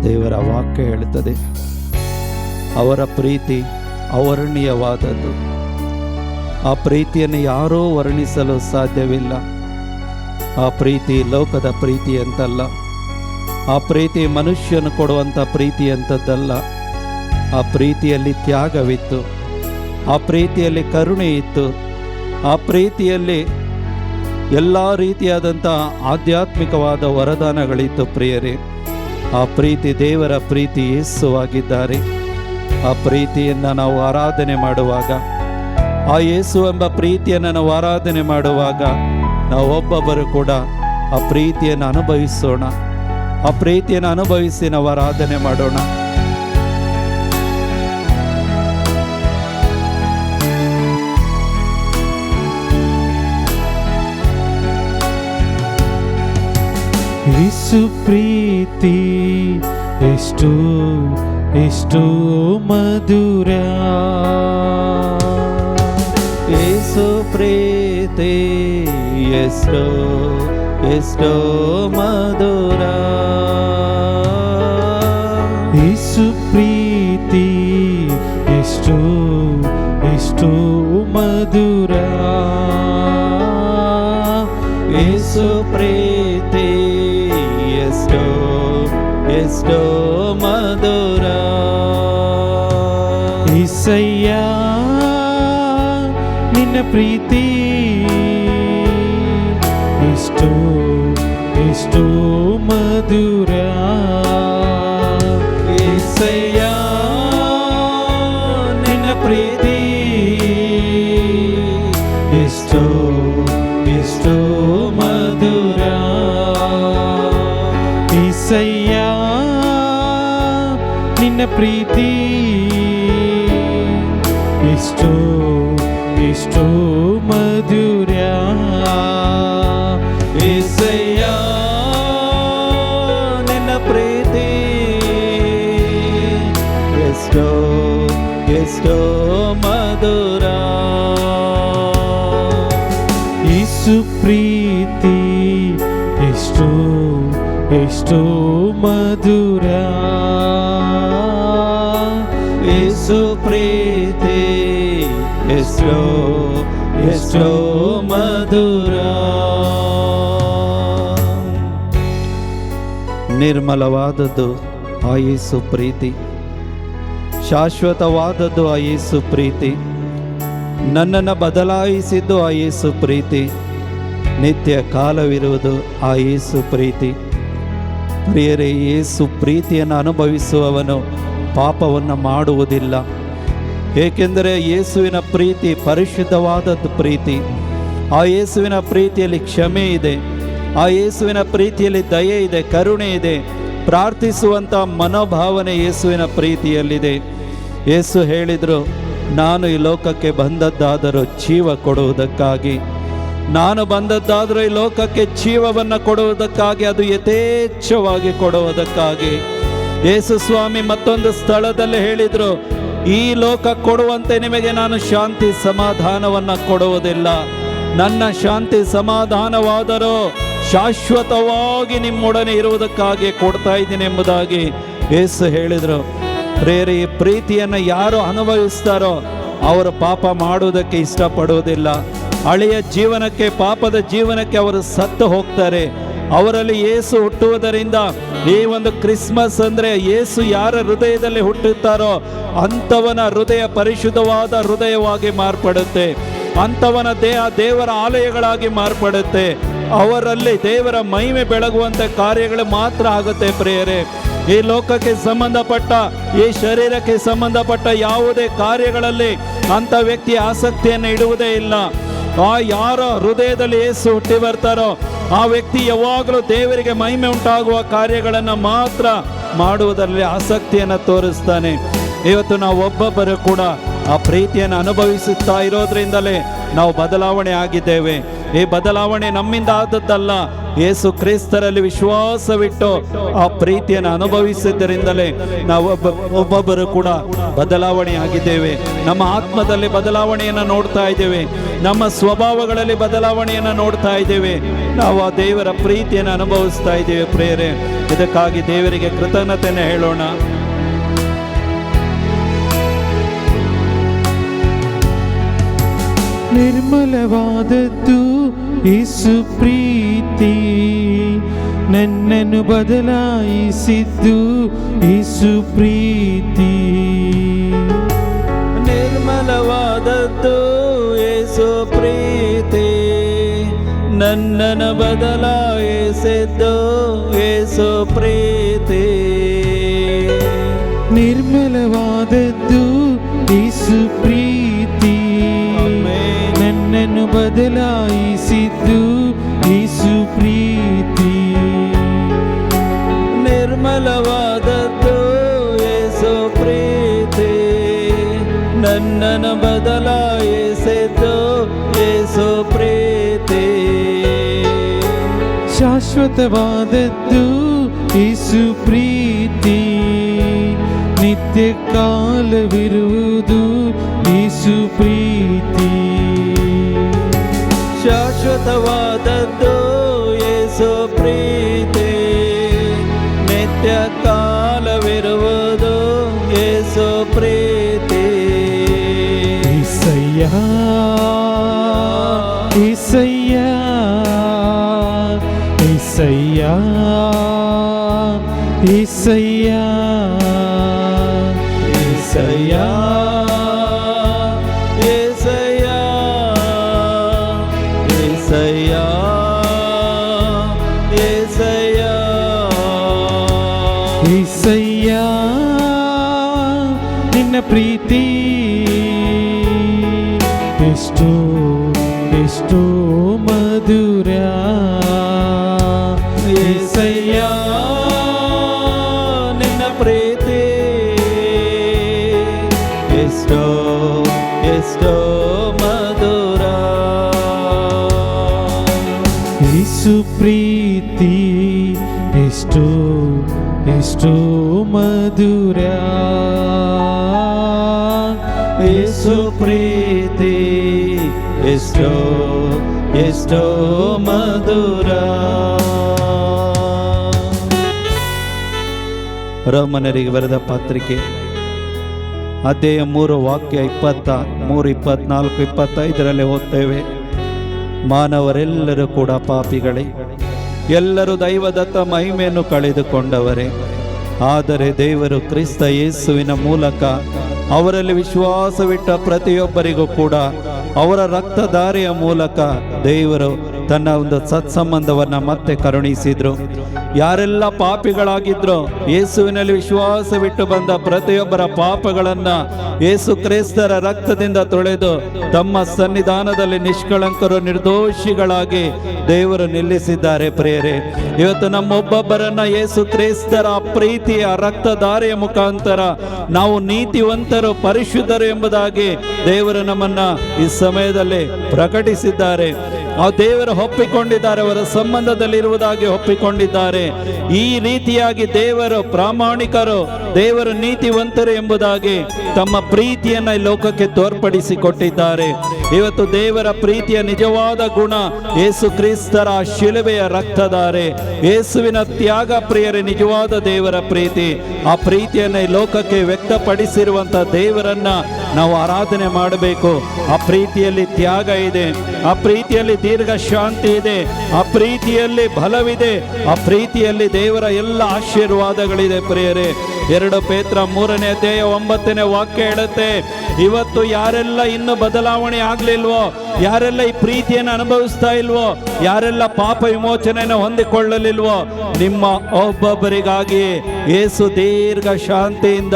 ದೇವರ ವಾಕ್ಯ ಹೇಳುತ್ತದೆ, ಅವರ ಪ್ರೀತಿ ಅವರ್ಣೀಯವಾದದ್ದು. ಆ ಪ್ರೀತಿಯನ್ನು ಯಾರೂ ವರ್ಣಿಸಲು ಸಾಧ್ಯವಿಲ್ಲ. ಆ ಪ್ರೀತಿ ಲೋಕದ ಪ್ರೀತಿ ಅಂತಲ್ಲ. ಆ ಪ್ರೀತಿ ಮನುಷ್ಯನು ಕೊಡುವಂಥ ಪ್ರೀತಿ ಅಂಥದ್ದಲ್ಲ. ಆ ಪ್ರೀತಿಯಲ್ಲಿ ತ್ಯಾಗವಿತ್ತು, ಆ ಪ್ರೀತಿಯಲ್ಲಿ ಕರುಣೆ ಇತ್ತು, ಆ ಪ್ರೀತಿಯಲ್ಲಿ ಎಲ್ಲ ರೀತಿಯಾದಂಥ ಆಧ್ಯಾತ್ಮಿಕವಾದ ವರದಾನಗಳಿತ್ತು ಪ್ರಿಯರೇ. ಆ ಪ್ರೀತಿ ದೇವರ ಪ್ರೀತಿ ಯೇಸುವಾಗಿದ್ದಾರೆ. ಆ ಪ್ರೀತಿಯನ್ನು ನಾವು ಆರಾಧನೆ ಮಾಡುವಾಗ, ಆ ಯೇಸು ಎಂಬ ಪ್ರೀತಿಯನ್ನು ನಾವು ಆರಾಧನೆ ಮಾಡುವಾಗ, ನಾವು ಒಬ್ಬೊಬ್ಬರು ಕೂಡ ಆ ಪ್ರೀತಿಯನ್ನು ಅನುಭವಿಸೋಣ. ಆ ಪ್ರೀತಿಯನ್ನು ಅನುಭವಿಸಿ ನಾವು ಆರಾಧನೆ ಮಾಡೋಣ. ಯೇಸು ಪ್ರೀತಿ ಎಷ್ಟೋ ಎಷ್ಟೋ ಮಧುರ. ಯೇಸು ಪ್ರೀತಿ ಎಷ್ಟೋ ಎಷ್ಟೋ ಮಧುರ. ಯೇಸು ಪ್ರೀತಿ ಎಷ್ಟೋ ಎಷ್ಟೋ ಮಧುರ. ಯೇಸು ಪ್ರೀತಿ ಎಷ್ಟೋ ಎಷ್ಟೋ ಮಧುರ. యేసయ్య ನಿನ್ನ ಪ್ರೀತಿ ಎಷ್ಟೋ ಎಷ್ಟೋ ಮಧುರ. యేసయ్య ನಿನ್ನ ಪ್ರೀತಿ ಎಷ್ಟೋ ಎಷ್ಟೋ ಮಧುರ. యేసయ్య ನಿನ್ನ ಪ್ರೀತಿ ಎಷ್ಟೋ ಎಷ್ಟೋ ಮಧುರ. యేసయ్య ನಿನ್ನ ಪ್ರೀತಿ ಎಷ್ಟೋ ಎಷ್ಟೋ ಮಧುರ. ಯೇಸು ಪ್ರೀತಿ ಎಷ್ಟೋ ಎಷ್ಟೋ ಮಧುರ. ಯೇಸು ಪ್ರೀತಿ ಎಷ್ಟೋ ಎಷ್ಟೋ ಮಧುರ. ನಿರ್ಮಲವಾದದ್ದು ಆ ಯೇಸು ಪ್ರೀತಿ, ಶಾಶ್ವತವಾದದ್ದು ಆ ಯೇಸು ಪ್ರೀತಿ, ನನ್ನನ್ನು ಬದಲಾಯಿಸಿದ್ದು ಆ ಯೇಸು ಪ್ರೀತಿ, ನಿತ್ಯ ಕಾಲವಿರುವುದು ಆ ಯೇಸು ಪ್ರೀತಿ. ಪ್ರಿಯರೇ, ಯೇಸು ಪ್ರೀತಿಯನ್ನು ಅನುಭವಿಸುವವನು ಪಾಪವನ್ನು ಮಾಡುವುದಿಲ್ಲ. ಏಕೆಂದರೆ ಯೇಸುವಿನ ಪ್ರೀತಿ ಪರಿಶುದ್ಧವಾದದ್ದು ಪ್ರೀತಿ. ಆ ಯೇಸುವಿನ ಪ್ರೀತಿಯಲ್ಲಿ ಕ್ಷಮೆ ಇದೆ, ಆ ಯೇಸುವಿನ ಪ್ರೀತಿಯಲ್ಲಿ ದಯೆ ಇದೆ, ಕರುಣೆ ಇದೆ, ಪ್ರಾರ್ಥಿಸುವಂಥ ಮನೋಭಾವನೆ ಯೇಸುವಿನ ಪ್ರೀತಿಯಲ್ಲಿದೆ. ಯೇಸು ಹೇಳಿದರು, ನಾನು ಈ ಲೋಕಕ್ಕೆ ಬಂದದ್ದಾದರೂ ಜೀವ ಕೊಡುವುದಕ್ಕಾಗಿ, ನಾನು ಬಂದದ್ದಾದರೂ ಈ ಲೋಕಕ್ಕೆ ಜೀವವನ್ನು ಕೊಡುವುದಕ್ಕಾಗಿ, ಅದು ಯಥೇಚ್ಛವಾಗಿ ಕೊಡುವುದಕ್ಕಾಗಿ. ಯೇಸು ಸ್ವಾಮಿ ಮತ್ತೊಂದು ಸ್ಥಳದಲ್ಲಿ ಹೇಳಿದರು, ಈ ಲೋಕ ಕೊಡುವಂತೆ ನಿಮಗೆ ನಾನು ಶಾಂತಿ ಸಮಾಧಾನವನ್ನು ಕೊಡುವುದಿಲ್ಲ, ನನ್ನ ಶಾಂತಿ ಸಮಾಧಾನವಾದರೂ ಶಾಶ್ವತವಾಗಿ ನಿಮ್ಮೊಡನೆ ಇರುವುದಕ್ಕಾಗಿ ಕೊಡ್ತಾ ಇದ್ದೀನಿ ಎಂಬುದಾಗಿ ಯೇಸು ಹೇಳಿದರು. ಪ್ರೇರೆ, ಈ ಪ್ರೀತಿಯನ್ನು ಯಾರು ಅನುಭವಿಸ್ತಾರೋ ಅವರು ಪಾಪ ಮಾಡುವುದಕ್ಕೆ ಇಷ್ಟಪಡುವುದಿಲ್ಲ. ಹಳೆಯ ಜೀವನಕ್ಕೆ, ಪಾಪದ ಜೀವನಕ್ಕೆ ಅವರು ಸತ್ತು ಹೋಗ್ತಾರೆ. ಅವರಲ್ಲಿ ಯೇಸು ಹುಟ್ಟುವುದರಿಂದ ಈ ಒಂದು ಕ್ರಿಸ್ಮಸ್ ಅಂದರೆ ಯೇಸು ಯಾರ ಹೃದಯದಲ್ಲಿ ಹುಟ್ಟುತ್ತಾರೋ ಅಂಥವನ ಹೃದಯ ಪರಿಶುದ್ಧವಾದ ಹೃದಯವಾಗಿ ಮಾರ್ಪಡುತ್ತೆ. ಅಂಥವನ ದೇಹ ದೇವರ ಆಲಯಗಳಾಗಿ ಮಾರ್ಪಡುತ್ತೆ. ಅವರಲ್ಲಿ ದೇವರ ಮಹಿಮೆ ಬೆಳಗುವಂಥ ಕಾರ್ಯಗಳು ಮಾತ್ರ ಆಗುತ್ತೆ. ಪ್ರಿಯರೇ, ಈ ಲೋಕಕ್ಕೆ ಸಂಬಂಧಪಟ್ಟ, ಈ ಶರೀರಕ್ಕೆ ಸಂಬಂಧಪಟ್ಟ ಯಾವುದೇ ಕಾರ್ಯಗಳಲ್ಲಿ ಅಂಥ ವ್ಯಕ್ತಿ ಆಸಕ್ತಿಯನ್ನು ಇಡುವುದೇ ಇಲ್ಲ. ಯಾರ ಹೃದಯದಲ್ಲಿ ಯೇಸು ಹುಟ್ಟಿ ಬರ್ತಾರೋ ಆ ವ್ಯಕ್ತಿ ಯಾವಾಗಲೂ ದೇವರಿಗೆ ಮಹಿಮೆ ಉಂಟಾಗುವ ಕಾರ್ಯಗಳನ್ನು ಮಾತ್ರ ಮಾಡುವುದರಲ್ಲಿ ಆಸಕ್ತಿಯನ್ನು ತೋರಿಸ್ತಾನೆ. ಇವತ್ತು ನಾವು ಒಬ್ಬೊಬ್ಬರು ಕೂಡ ಆ ಪ್ರೀತಿಯನ್ನು ಅನುಭವಿಸುತ್ತಾ ಇರೋದ್ರಿಂದಲೇ ನಾವು ಬದಲಾವಣೆ ಆಗಿದ್ದೇವೆ. ಈ ಬದಲಾವಣೆ ನಮ್ಮಿಂದ ಆದದ್ದಲ್ಲ, ಯೇಸು ಕ್ರಿಸ್ತರಲ್ಲಿ ವಿಶ್ವಾಸವಿಟ್ಟು ಆ ಪ್ರೀತಿಯನ್ನು ಅನುಭವಿಸಿದ್ದರಿಂದಲೇ ನಾವು ಒಬ್ಬೊಬ್ಬರು ಕೂಡ ಬದಲಾವಣೆ ಆಗಿದ್ದೇವೆ. ನಮ್ಮ ಆತ್ಮದಲ್ಲಿ ಬದಲಾವಣೆಯನ್ನು ನೋಡ್ತಾ ಇದ್ದೇವೆ, ನಮ್ಮ ಸ್ವಭಾವಗಳಲ್ಲಿ ಬದಲಾವಣೆಯನ್ನು ನೋಡ್ತಾ ಇದ್ದೇವೆ. ನಾವು ಆ ದೇವರ ಪ್ರೀತಿಯನ್ನು ಅನುಭವಿಸ್ತಾ ಇದ್ದೇವೆ. ಪ್ರಿಯರೇ, ಇದಕ್ಕಾಗಿ ದೇವರಿಗೆ ಕೃತಜ್ಞತೆಯನ್ನು ಹೇಳೋಣ. ನಿರ್ಮಲವಾದದ್ದು ಯೇಸು ಪ್ರೀತಿ, ನನ್ನನ್ನು ಬದಲಾಯಿಸಿದ್ದು ಯೇಸು ಪ್ರೀತಿ. ನಿರ್ಮಲವಾದದ್ದು ಯೇಸು ಪ್ರೀತಿ, ನನ್ನನ್ನು ಬದಲಾಯಿಸಿದ್ದು ಯೇಸು ಪ್ರೀತಿ. ನಿರ್ಮಲವಾದದ್ದು ಯೇಸು ಪ್ರೀತಿ, ನನ್ನನ್ನು ಬದಲಾಯಿಸಿದ್ದು ಯೇಸು ಪ್ರೀತಿ. ನಿರ್ಮಲವಾದದ್ದು ಯೇಸು ಪ್ರೀತಿ, ನನ್ನನ್ನು ಬದಲಾಯಿಸಿದ್ದು ಯೇಸು ಪ್ರೀತಿ. ಶಾಶ್ವತವಾದದ್ದು ಯೇಸು ಪ್ರೀತಿ, ನಿತ್ಯ ಕಾಲವಿರುವುದು ಯೇಸು ಪ್ರೀತಿ. ಶಾಶ್ವತವಾದದ್ದು ಯೇಸು ಪ್ರೀತಿ, ನಿತ್ಯ ಕಾಲವಿರುವುದು ಯೇಸು ಪ್ರೀತಿ. ಈಸಯ್ಯ ಈಸಯ್ಯ ಈಸಯ್ಯ ಈಸಯ್ಯ ಈಸಯ್ಯ ಏಸಯ್ಯ ಏಸಯ್ಯ ಈಸಯ್ಯ, ನಿನ್ನ ಪ್ರೀತಿ ಎಷ್ಟೋ ಎಷ್ಟೋ ಮಧುರ. ಏಸಯ್ಯ, ನಿನ್ನ ಪ್ರೀತಿ ಎಷ್ಟೋ ಎಷ್ಟೋ ಮಧುರ. ಯೇಸು ಪ್ರೀತಿ ಎಷ್ಟೋ ಎಷ್ಟೋ ಮಧುರ. ಯೇಸು ಪ್ರೀತಿ ಎಷ್ಟೋ ಎಷ್ಟೋ ಮಧುರ. ರೋಮನರಿಗೆ ಬರೆದ ಪತ್ರಿಕೆ ಅಧ್ಯಾಯ 3 ವಾಕ್ಯ 23, 24, 25 ಓದ್ತೇವೆ. ಮಾನವರೆಲ್ಲರೂ ಕೂಡ ಪಾಪಿಗಳೇ, ಎಲ್ಲರೂ ದೈವದತ್ತ ಮಹಿಮೆಯನ್ನು ಕಳೆದುಕೊಂಡವರೇ. ಆದರೆ ದೇವರು ಕ್ರಿಸ್ತ ಯೇಸುವಿನ ಮೂಲಕ ಅವರಲ್ಲಿ ವಿಶ್ವಾಸವಿಟ್ಟ ಪ್ರತಿಯೊಬ್ಬರಿಗೂ ಕೂಡ ಅವರ ರಕ್ತಧಾರೆಯ ಮೂಲಕ ದೇವರು ತನ್ನ ಒಂದು ಸತ್ಸಂಬಂಧವನ್ನು ಮತ್ತೆ ಕರುಣಿಸಿದರು. ಯಾರೆಲ್ಲ ಪಾಪಿಗಳಾಗಿದ್ರೋ ಯೇಸುವಿನಲ್ಲಿ ವಿಶ್ವಾಸವಿಟ್ಟು ಬಂದ ಪ್ರತಿಯೊಬ್ಬರ ಪಾಪಗಳನ್ನ ಯೇಸು ಕ್ರಿಸ್ತರ ರಕ್ತದಿಂದ ತೊಳೆದು ತಮ್ಮ ಸನ್ನಿಧಾನದಲ್ಲಿ ನಿಷ್ಕಳಂಕರು ನಿರ್ದೋಷಿಗಳಾಗಿ ದೇವರು ನಿಲ್ಲಿಸಿದ್ದಾರೆ ಪ್ರಿಯರೇ. ಇವತ್ತು ನಮ್ಮೊಬ್ಬೊಬ್ಬರನ್ನ ಯೇಸು ಕ್ರಿಸ್ತರ ಪ್ರೀತಿಯ ರಕ್ತಧಾರೆಯ ಮುಖಾಂತರ ನಾವು ನೀತಿವಂತರು, ಪರಿಶುದ್ಧರು ಎಂಬುದಾಗಿ ದೇವರು ನಮ್ಮನ್ನ ಈ ಸಮಯದಲ್ಲಿ ಪ್ರಕಟಿಸಿದ್ದಾರೆ. ಆ ದೇವರು ಒಪ್ಪಿಕೊಂಡಿದ್ದಾರೆ, ಅವರ ಸಂಬಂಧದಲ್ಲಿರುವುದಾಗಿ ಒಪ್ಪಿಕೊಂಡಿದ್ದಾರೆ. ಈ ರೀತಿಯಾಗಿ ದೇವರು ಪ್ರಾಮಾಣಿಕರು, ದೇವರು ನೀತಿವಂತರು ಎಂಬುದಾಗಿ ತಮ್ಮ ಪ್ರೀತಿಯನ್ನ ಈ ಲೋಕಕ್ಕೆ ತೋರ್ಪಡಿಸಿಕೊಟ್ಟಿದ್ದಾರೆ. ಇವತ್ತು ದೇವರ ಪ್ರೀತಿಯ ನಿಜವಾದ ಗುಣ ಯೇಸು ಕ್ರಿಸ್ತರ ಶಿಲುಬೆಯ ರಕ್ತಧಾರೆ, ಯೇಸುವಿನ ತ್ಯಾಗ ಪ್ರಿಯರೇ ನಿಜವಾದ ದೇವರ ಪ್ರೀತಿ. ಆ ಪ್ರೀತಿಯನ್ನ ಈ ಲೋಕಕ್ಕೆ ವ್ಯಕ್ತಪಡಿಸಿರುವಂತ ದೇವರನ್ನ ನಾವು ಆರಾಧನೆ ಮಾಡಬೇಕು. ಆ ಪ್ರೀತಿಯಲ್ಲಿ ತ್ಯಾಗ ಇದೆ, ಆ ಪ್ರೀತಿಯಲ್ಲಿ ದೀರ್ಘ ಶಾಂತಿ ಇದೆ, ಆ ಪ್ರೀತಿಯಲ್ಲಿ ಬಲವಿದೆ, ಆ ಪ್ರೀತಿಯಲ್ಲಿ ದೇವರ ಎಲ್ಲ ಆಶೀರ್ವಾದಗಳಿದೆ ಪ್ರಿಯರೇ. 2 ಪೇತ್ರ 3ನೇ ಅಧ್ಯಾಯ 9ನೇ ವಾಕ್ಯ ಹೇಳುತ್ತೆ, ಇವತ್ತು ಯಾರೆಲ್ಲ ಇನ್ನು ಬದಲಾವಣೆ ಆಗ್ಲಿಲ್ವೋ, ಯಾರೆಲ್ಲ ಈ ಪ್ರೀತಿಯನ್ನು ಅನುಭವಿಸ್ತಾ ಇಲ್ವೋ, ಯಾರೆಲ್ಲ ಪಾಪ ವಿಮೋಚನೆಯನ್ನು ಹೊಂದಿಕೊಳ್ಳಲಿಲ್ವೋ, ನಿಮ್ಮ ಒಬ್ಬೊಬ್ಬರಿಗಾಗಿ ಯೇಸು ದೀರ್ಘ ಶಾಂತಿಯಿಂದ,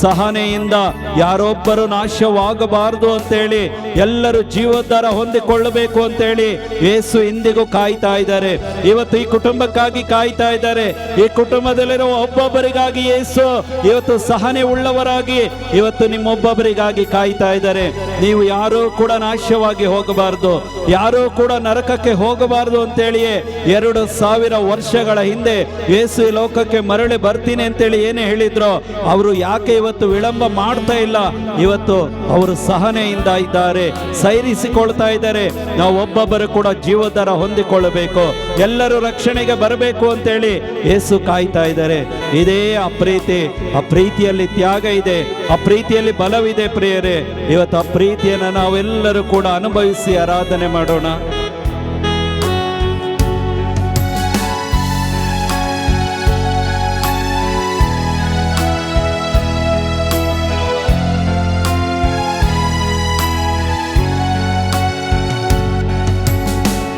ಸಹನೆಯಿಂದ, ಯಾರೊಬ್ಬರು ನಾಶವಾಗಬಾರದು ಅಂತೇಳಿ, ಎಲ್ಲರೂ ಜೀವೋದ್ಧಾರ ಹೊಂದಿಕೊಳ್ಳಬೇಕು ಅಂತೇಳಿ ಯೇಸು ಇಂದಿಗೂ ಕಾಯ್ತಾ ಇದ್ದಾರೆ. ಇವತ್ತು ಈ ಕುಟುಂಬಕ್ಕಾಗಿ ಕಾಯ್ತಾ ಇದ್ದಾರೆ. ಈ ಕುಟುಂಬದಲ್ಲಿರುವ ಒಬ್ಬೊಬ್ಬರಿಗಾಗಿ ಯೇಸು ಇವತ್ತು ಸಹನೆ ಉಳ್ಳವರಾಗಿ ಇವತ್ತು ನಿಮ್ಮೊಬ್ಬೊಬ್ಬರಿಗಾಗಿ ಕಾಯ್ತಾ ಇದ್ದಾರೆ. ನೀವು ಯಾರೂ ಕೂಡ ನಾಶವಾಗಿ ಹೋಗಬಾರದು, ಯಾರೂ ಕೂಡ ನರಕಕ್ಕೆ ಹೋಗಬಾರದು ಅಂತೇಳಿಯೇ 2000 ವರ್ಷಗಳ ಹಿಂದೆ ಯೇಸು ಈ ಲೋಕಕ್ಕೆ ಮರಳಿ ಬರ್ತೀನಿ ಅಂತೇಳಿ ಏನೇ ಹೇಳಿದ್ರು, ಅವರು ಯಾಕೆ ಇವತ್ತು ವಿಳಂಬ ಮಾಡ್ತಾ ಇಲ್ಲ? ಇವತ್ತು ಅವರು ಸಹನೆಯಿಂದ ಇದ್ದಾರೆ, ಸೈರಿಸಿಕೊಳ್ತಾ ಇದ್ದಾರೆ. ನಾವು ಒಬ್ಬೊಬ್ಬರು ಕೂಡ ಜೀವೋದ್ಧಾರ ಹೊಂದಿಕೊಳ್ಳಬೇಕು, ಎಲ್ಲರೂ ರಕ್ಷಣೆಗೆ ಬರಬೇಕು ಅಂತೇಳಿ ಯೇಸು ಕಾಯ್ತಾ ಇದ್ದಾರೆ. ಇದೇ ಆ ಪ್ರೀತಿ, ಆ ಪ್ರೀತಿಯಲ್ಲಿ ತ್ಯಾಗ ಇದೆ, ಆ ಪ್ರೀತಿಯಲ್ಲಿ ಬಲವಿದೆ ಪ್ರಿಯರೇ. ಇವತ್ತು ಆ ಪ್ರೀತಿಯನ್ನು ನಾವೆಲ್ಲರೂ ಕೂಡ ಅನುಭವಿಸಿ ಆರಾಧನೆ ಮಾಡೋಣ.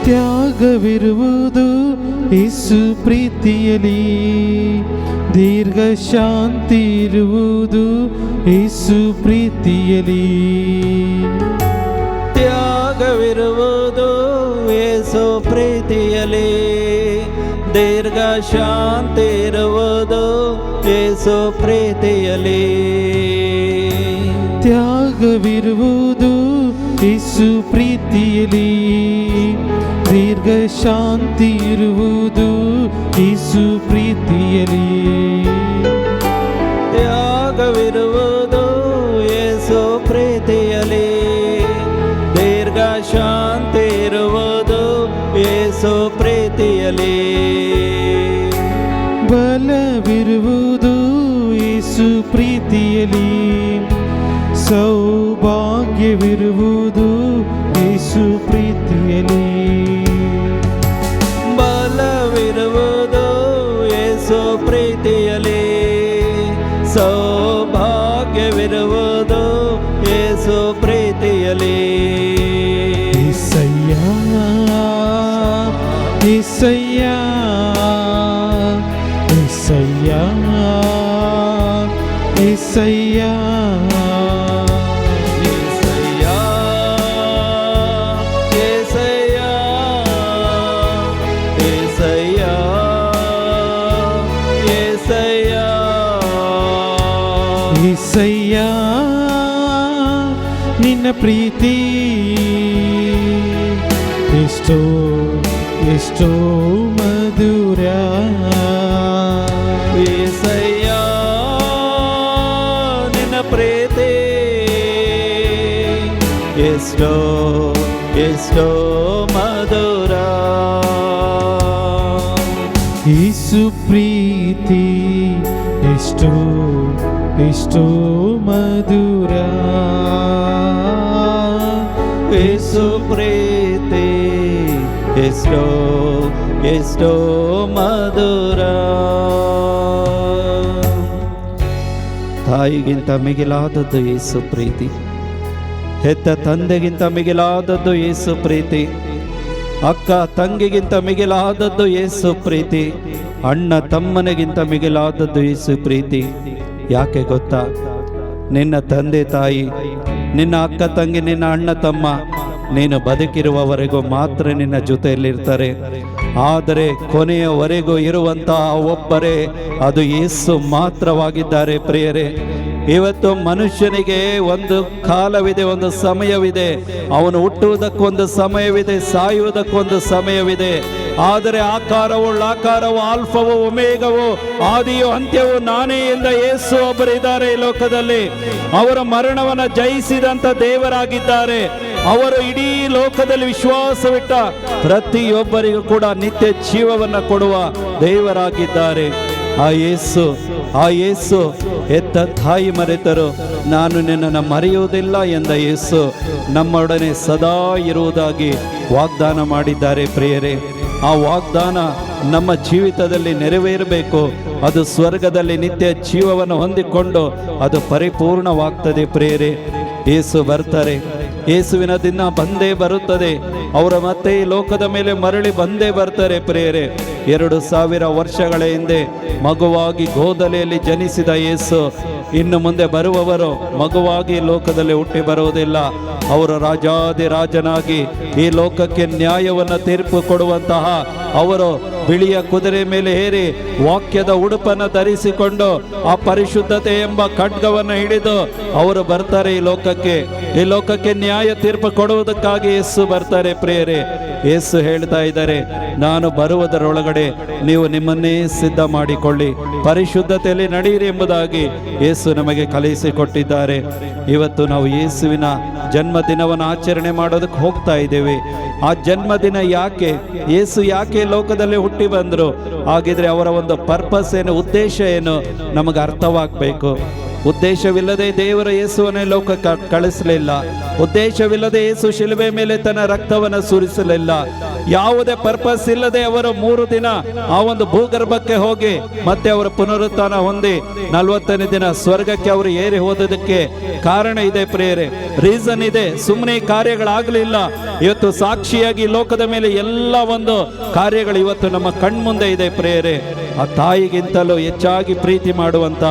ತ್ಯಾಗವಿರುವುದು ಯೇಸು ಪ್ರೀತಿಯಲಿ, ದೀರ್ಘ ಶಾಂತಿ ಇರುವುದು ಯೇಸು ಪ್ರೀತಿಯಲಿ. ತ್ಯಾಗವಿರುವುದು ಯೇಸು ಪ್ರೀತಿಯಲಿ, ದೀರ್ಘ ಶಾಂತಿ ಇರುವುದು ಯೇಸು ಪ್ರೀತಿಯಲಿ. ತ್ಯಾಗವಿರುವುದು ಯೇಸು ಪ್ರೀತಿಯಲಿ, ದೀರ್ಘ ಶಾಂತಿ ಇರುವುದು ಯೇಸು ಪ್ರೀತಿಯಲಿ. ತ್ಯಾಗವಿರುವುದು ಯೇಸು ಪ್ರೀತಿಯಲಿ, ದೀರ್ಘ ಶಾಂತಿ ಇರುವುದು ಯೇಸು ಪ್ರೀತಿಯಲಿ. ಬಲವಿರುವುದು ಯೇಸು ಪ್ರೀತಿಯಲಿ, ಸೌಭಾಗ್ಯವಿರುವುದು ಯೇಸು ಪ್ರೀತಿಯಲಿ. ಬಲವಿರುವುದು ಯೇಸು ಪ್ರೀತಿಯಲಿ, ಸೌಭಾಗ್ಯವಿರುವುದು ಯೇಸು ಪ್ರೀತಿಯಲಿ. యేసయ్య యేసయ్య యేసయ్య యేసయ్య యేసయ్య ನಿನ್ನ ಪ್ರೀತಿ ಎಷ್ಟೋ ಎಷ್ಟೋ ಮಧುರ. యేసయ్య ನಿನ್ನ ಪ್ರೀತಿ ಎಷ್ಟೋ ಎಷ್ಟೋ ಮಧುರ. ಯೇಸು ಪ್ರೀತಿ ಎಷ್ಟೋ ಎಷ್ಟೋ ಮಧುರ. ಯೇಸು ಪ್ರೀತಿ ಎಷ್ಟೋ ಎಷ್ಟೋ ಮಧುರ. ತಾಯಿಗಿಂತ ಮಿಗಿಲಾದದ್ದು ಯೇಸು ಪ್ರೀತಿ, ಹೆತ್ತ ತಂದೆಗಿಂತ ಮಿಗಿಲಾದದ್ದು ಯೇಸು ಪ್ರೀತಿ, ಅಕ್ಕ ತಂಗಿಗಿಂತ ಮಿಗಿಲಾದದ್ದು ಯೇಸು ಪ್ರೀತಿ. ಅಣ್ಣ ತಮ್ಮನಿಗಿಂತ ಮಿಗಿಲಾದದ್ದು ಯೇಸು ಪ್ರೀತಿ. ಯಾಕೆ ಗೊತ್ತಾ? ನಿನ್ನ ತಂದೆ ತಾಯಿ, ನಿನ್ನ ಅಕ್ಕ ತಂಗಿ, ನಿನ್ನ ಅಣ್ಣ ತಮ್ಮ ನೀನು ಬದುಕಿರುವವರೆಗೂ ಮಾತ್ರ ನಿನ್ನ ಜೊತೆಯಲ್ಲಿರ್ತಾರೆ. ಆದರೆ ಕೊನೆಯವರೆಗೂ ಇರುವಂತಹ ಒಬ್ಬರೇ, ಅದು ಯೇಸು ಮಾತ್ರವಾಗಿದ್ದಾರೆ ಪ್ರಿಯರೇ. ಇವತ್ತು ಮನುಷ್ಯನಿಗೆ ಒಂದು ಕಾಲವಿದೆ, ಒಂದು ಸಮಯವಿದೆ. ಅವನು ಹುಟ್ಟುವುದಕ್ಕೊಂದು ಸಮಯವಿದೆ, ಸಾಯುವುದಕ್ಕೊಂದು ಸಮಯವಿದೆ. ಆದರೆ ಆಕಾರವು ಆಲ್ಫವು ಒಮೇಗವು, ಆದಿಯು ಅಂತ್ಯವು ನಾನೇ ಎಂದ ಯೇಸು ಒಬ್ಬರಿದ್ದಾರೆ ಈ ಲೋಕದಲ್ಲಿ. ಅವರು ಮರಣವನ್ನು ಜಯಿಸಿದಂತ ದೇವರಾಗಿದ್ದಾರೆ. ಅವರು ಇಡೀ ಲೋಕದಲ್ಲಿ ವಿಶ್ವಾಸವಿಟ್ಟ ಪ್ರತಿಯೊಬ್ಬರಿಗೂ ಕೂಡ ನಿತ್ಯ ಜೀವವನ್ನು ಕೊಡುವ ದೇವರಾಗಿದ್ದಾರೆ. ಆ ಯೇಸು ಎತ್ತ ತಾಯಿ ಮರೆತರು ನಾನು ನಿನ್ನನ್ನು ಮರೆಯುವುದಿಲ್ಲ ಎಂದ ಯೇಸು ನಮ್ಮೊಡನೆ ಸದಾ ಇರುವುದಾಗಿ ವಾಗ್ದಾನ ಮಾಡಿದ್ದಾರೆ ಪ್ರಿಯರೇ. ಆ ವಾಗ್ದಾನ ನಮ್ಮ ಜೀವಿತದಲ್ಲಿ ನೆರವೇರಬೇಕು. ಅದು ಸ್ವರ್ಗದಲ್ಲಿ ನಿತ್ಯ ಜೀವವನ್ನು ಹೊಂದಿಕೊಂಡು ಅದು ಪರಿಪೂರ್ಣವಾಗ್ತದೆ ಪ್ರಿಯರೇ. ಯೇಸು ಬರ್ತಾರೆ, ಯೇಸುವಿನ ದಿನ ಬಂದೇ ಬರುತ್ತದೆ. ಅವರು ಮತ್ತೆ ಈ ಲೋಕದ ಮೇಲೆ ಮರಳಿ ಬಂದೇ ಬರ್ತಾರೆ ಪ್ರಿಯರೇ. 2000 ವರ್ಷಗಳ ಹಿಂದೆ ಮಗುವಾಗಿ ಗೋದಲೆಯಲ್ಲಿ ಜನಿಸಿದ ಯೇಸು ಇನ್ನು ಮುಂದೆ ಬರುವವರು ಮಗುವಾಗಿ ಲೋಕದಲ್ಲಿ ಹುಟ್ಟಿ ಬರುವುದಿಲ್ಲ. ಅವರು ರಾಜಾದಿರಾಜನಾಗಿ ಈ ಲೋಕಕ್ಕೆ ನ್ಯಾಯವನ್ನು ತೀರ್ಪು ಕೊಡುವಂತಹ ಅವರು ಬಿಳಿಯ ಕುದುರೆ ಮೇಲೆ ಏರಿ ವಾಕ್ಯದ ಉಡುಪನ್ನು ಧರಿಸಿಕೊಂಡು ಆ ಪರಿಶುದ್ಧತೆ ಎಂಬ ಖಡ್ಗವನ್ನು ಹಿಡಿದು ಅವರು ಬರ್ತಾರೆ ಈ ಲೋಕಕ್ಕೆ ನ್ಯಾಯ ತೀರ್ಪು ಕೊಡುವುದಕ್ಕಾಗಿ ಯೇಸು ಬರ್ತಾರೆ ಪ್ರಿಯರೇ. ಯೇಸು ಹೇಳ್ತಾ ಇದ್ದಾರೆ, ನಾನು ಬರುವುದರೊಳಗಡೆ ನೀವು ನಿಮ್ಮನ್ನೇ ಸಿದ್ಧ ಮಾಡಿಕೊಳ್ಳಿ, ಪರಿಶುದ್ಧತೆಯಲ್ಲಿ ನಡೆಯಿರಿ ಎಂಬುದಾಗಿ ಯೇಸು ನಮಗೆ ಕಲಿಸಿಕೊಟ್ಟಿದ್ದಾರೆ. ಇವತ್ತು ನಾವು ಯೇಸುವಿನ ಜನ್ಮದಿನವನ್ನು ಆಚರಣೆ ಮಾಡೋದಕ್ಕೆ ಹೋಗ್ತಾ ಇದ್ದೇವೆ. ಆ ಜನ್ಮದಿನ ಯಾಕೆ, ಯೇಸು ಯಾಕೆ ಲೋಕದಲ್ಲಿ ಹುಟ್ಟಿ ಬಂದರು? ಹಾಗಿದ್ರೆ ಅವರ ಒಂದು ಪರ್ಪಸ್ ಏನು, ಉದ್ದೇಶ ಏನು ನಮಗೆ ಅರ್ಥವಾಗಬೇಕು. ಉದ್ದೇಶವಿಲ್ಲದೆ ದೇವರ ಯೇಸುವನ್ನೇ ಲೋಕಕ್ಕೆ ಕಳಿಸಲಿಲ್ಲ. ಉದ್ದೇಶವಿಲ್ಲದೆ ಯೇಸು ಶಿಲುಬೆ ಮೇಲೆ ತನ್ನ ರಕ್ತವನ್ನು ಸುರಿಸಲಿಲ್ಲ. ಯಾವುದೇ ಪರ್ಪಸ್ ಇಲ್ಲದೆ ಅವರು 3 ದಿನ ಆ ಒಂದು ಭೂಗರ್ಭಕ್ಕೆ ಹೋಗಿ ಮತ್ತೆ ಅವರು ಪುನರುತ್ಥಾನ ಹೊಂದಿ 40ನೇ ದಿನ ಸ್ವರ್ಗಕ್ಕೆ ಅವರು ಏರಿ ಹೋದದಕ್ಕೆ ಕಾರಣ ಇದೆ ಪ್ರಿಯರೇ, ರೀಸನ್ ಇದೆ. ಸುಮ್ಮನೆ ಕಾರ್ಯಗಳಾಗಲಿಲ್ಲ. ಇವತ್ತು ಸಾಕ್ಷಿಯಾಗಿ ಲೋಕದ ಮೇಲೆ ಎಲ್ಲ ಒಂದು ಕಾರ್ಯಗಳು ಇವತ್ತು ನಮ್ಮ ಕಣ್ಮುಂದೆ ಇದೆ ಪ್ರಿಯರೇ. ಆ ತಾಯಿಗಿಂತಲೂ ಹೆಚ್ಚಾಗಿ ಪ್ರೀತಿ ಮಾಡುವಂತ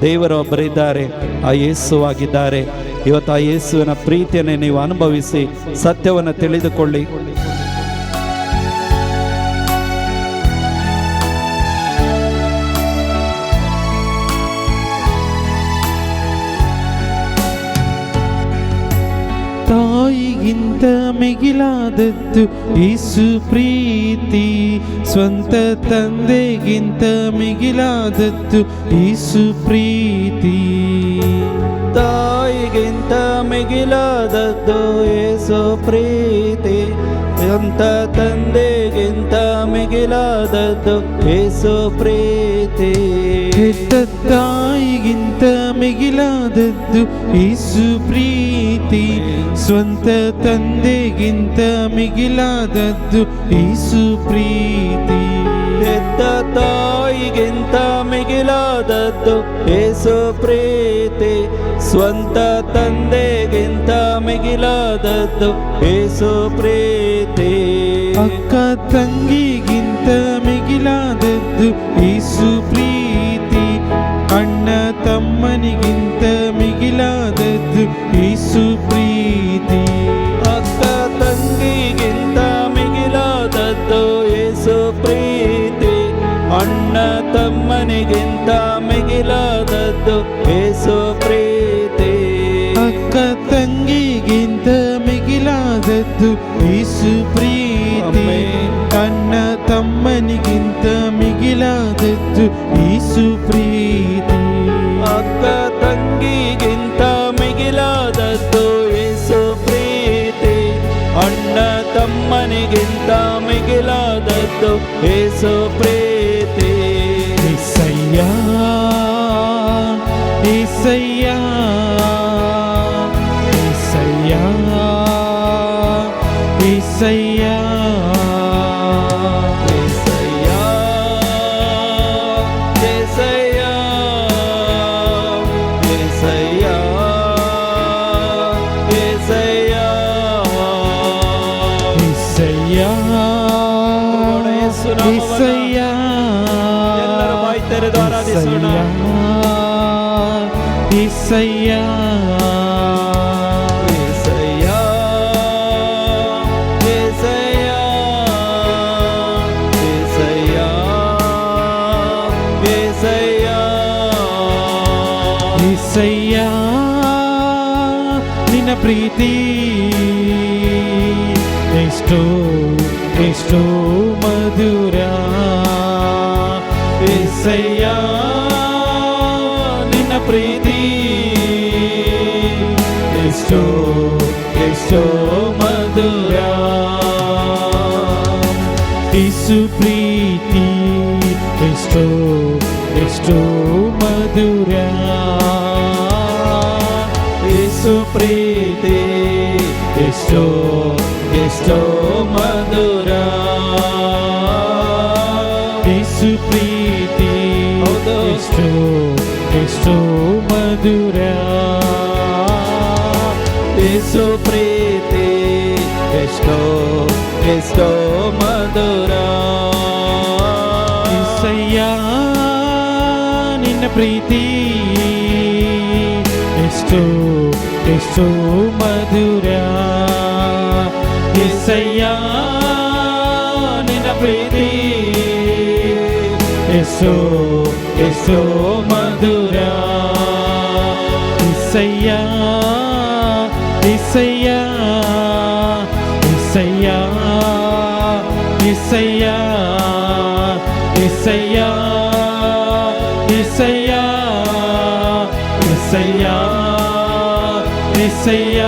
ದೇವರು ಒಬ್ಬರಿದ್ದಾರೆ, ಆ ಯೇಸುವಾಗಿದ್ದಾರೆ. ಇವತ್ತು ಆ ಯೇಸುವಿನ ಪ್ರೀತಿಯನ್ನು ನೀವು ಅನುಭವಿಸಿ ಸತ್ಯವನ್ನು ತಿಳಿದುಕೊಳ್ಳಿ. ತಾಯಿಗಿಂತ ಮಿಗಿಲಾದದ್ದು ಯೇಸು ಪ್ರೀತಿ, ಸ್ವಂತ ತಂದೆಗಿಂತ ಮಿಗಿಲಾದದ್ದು ಯೇಸು ಪ್ರೀತಿ. ತಾಯಿಗಿಂತ ಮಿಗಿಲಾದದ್ದು ಯೇಸು ಪ್ರೀತಿ, ಸ್ವಂತ ತಂದೆಗಿಂತ ಮಿಗಿಲಾದದ್ದು ಯೇಸು ಪ್ರೀತಿ. ಹೆತ್ತ ತಾಯಿಗಿಂತ ಮಿಗಿಲಾದದ್ದು ಯೇಸು ಪ್ರೀತಿ, ಸ್ವಂತ ತಂದೆಗಿಂತ ಮಿಗಿಲಾದದ್ದು ಯೇಸು ಪ್ರೀತಿ. ಹೆತ್ತ ತಾಯಿಗಿಂತ ಮಿಗಿಲಾದದ್ದು ಯೇಸು ಪ್ರೀತಿ, ಸ್ವಂತ ತಂದೆಗಿಂತ ಮಿಗಿಲಾದದ್ದು ಯೇಸು ಪ್ರೀತಿ. ಅಕ್ಕ ತಂಗಿಗಿಂತ ಮಿಗಿಲಾದದ್ದು ಯೇಸು ಪ್ರೀತಿ, ಅಣ್ಣ ತಮ್ಮನಿಗಿಂತ ಮಿಗಿಲಾದದ್ದು ಯೇಸು ಪ್ರೀತಿ. ಅಕ್ಕ ತಂಗಿಗಿಂತ ಮಿಗಿಲಾದದ್ದು ಯೇಸು ಪ್ರೀತಿ, ಅಣ್ಣ ತಮ್ಮನಿಗಿಂತ ಮಿಗಿಲಾದದ್ದು ಯೇಸು ಪ್ರೀತಿ. ಅಕ್ಕ ತಂಗಿಗಿಂತ ಮಿಗಿಲಾದದ್ದು ಯೇಸು ಪ್ರೀತಿ, ಅಣ್ಣ ತಮ್ಮನಿಗಿಂತ ಮಿಗಿಲಾದದ್ದು ಯೇಸು ಪ್ರೀತಿ. ಅಕ್ಕ ತಂಗಿಗಿಂತ ಮಿಗಿಲಾದದ್ದು ಯೇಸು ಪ್ರೀತಿ, ಅಣ್ಣ ತಮ್ಮನಿಗಿಂತ ಮಿಗಿಲಾದದ್ದು ಯೇಸು ಪ್ರೀತಿ. ಏಸಯ್ಯ ಏಸಯ್ಯ ಏಸಯ್ಯ ಏಸಯ್ಯ ಏಸಯ್ಯ ತೆರೆದು ಆರಾಧಿಸೋಣ. యేసయ్య యేసయ్య యేసయ్య యేసయ్య యేసయ్య యేసయ్య ನಿನ್ನ ಪ್ರೀತಿ ಎಷ್ಟೋ ಎಷ್ಟೋ ಮಧುರ. యేసయ్య ನಿನ್ನ ಪ್ರೀತಿ ಎಷ್ಟೋ ಎಷ್ಟೋ ಮಧುರ. ಯೇಸು ಪ್ರೀತಿ ಎಷ್ಟೋ ಎಷ್ಟೋ ಮಧುರ. ಯೇಸು ಪ್ರೀತಿ ಎಷ್ಟೋ ಎಷ್ಟೋ ಮಧುರ. ಯೇಸು ಪ್ರೀತಿ ಎಷ್ಟೋ ಎಷ್ಟೋ ಮಧುರ. ಯೇಸು ಪ್ರೀತಿ ಎಷ್ಟೋ ಎಷ್ಟೋ ಮಧುರ. యేసయ్య ನಿನ್ನ ಪ್ರೀತಿ ಎಷ್ಟೋ ಎಷ್ಟೋ ಮಧುರ. యేసయ్య ನಿನ್ನ ಪ್ರೀತಿ ಎಷ್ಟೋ ಎಷ್ಟೋ ಮಧುರ. యేసయ్య యేసయ్య యేసయ్య యేసయ్య యేసయ్య యేసయ్య యేసయ్య యేసయ్య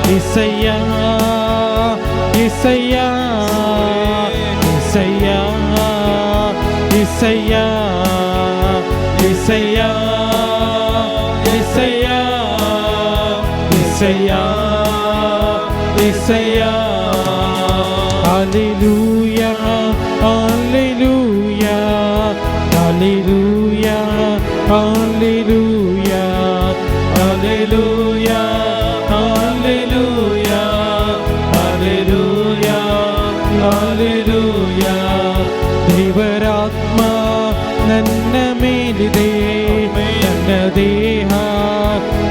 యేసయ్య యేసయ్య యేసయ్య యేసయ్య యేసయ్య యేసయ్య యేసయ్య యేసయ్య. హల్లెలూయా హల్లెలూయా హల్లెలూయా హల్లెలూయా హల్లెలూయా హల్లెలూయా హల్లెలూయా హల్లెలూయా. ದೇವರಾತ್ಮ ನನ್ನ ಮೇಲಿದೆ, ನನ್ನ ದೇಹ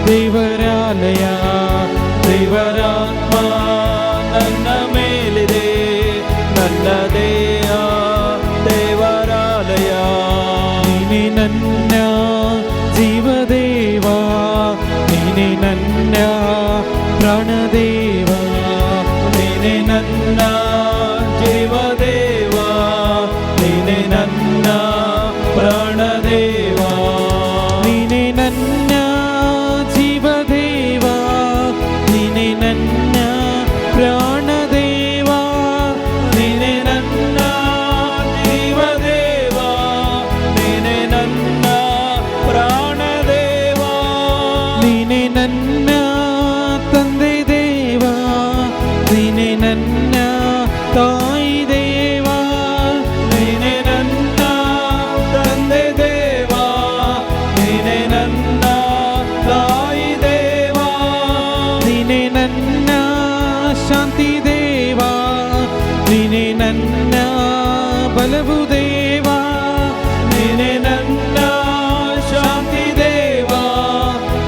ದೇವರಾಲಯ. ದೇವರಾತ್ಮ ನನ್ನ ಮೇಲಿದೆ, ನನ್ನ ದೇಹ ದೇವರಾಲಯ. ನೀನೇ ನನ್ನ ಜೀವದೇವ, ನೀನೇ ನನ್ನ ಪ್ರಾಣದೇವ. ನೀನೇ ನನ್ನ ಜೀವದೇವ, ನೀನೇ ನನ್ನ ಪ್ರಾಣದೇವ. ನೀನೇ ನನ್ನ ಜೀವದೇವ, ನೀನೇ ನನ್ನ ಪ್ರಾಣದೇವ. ನೀನೇ ನನ್ನ ಜೀವದೇವ, ನೀನೇ ನನ್ನ ಪ್ರಾಣದೇವ. ನೀನೇ ನನ್ನ ತಂದೆ ದೇವ, ನೀನೇ ನನ್ನ ತಾಯಿ ದೇವ. ನೀನೇ ನನ್ನ ತಂದೆ ದೇವ, ನೀನೇ ನನ್ನ ತಾಯಿ ದೇವ. ನೀನೇ ನನ್ನ ಶಾಂತಿ ದೇವ, ನೀನೇ ನನ್ನ ಬಲವು ದೇವ. ನೀನೇ ನನ್ನ ಶಾಂತಿ ದೇವ,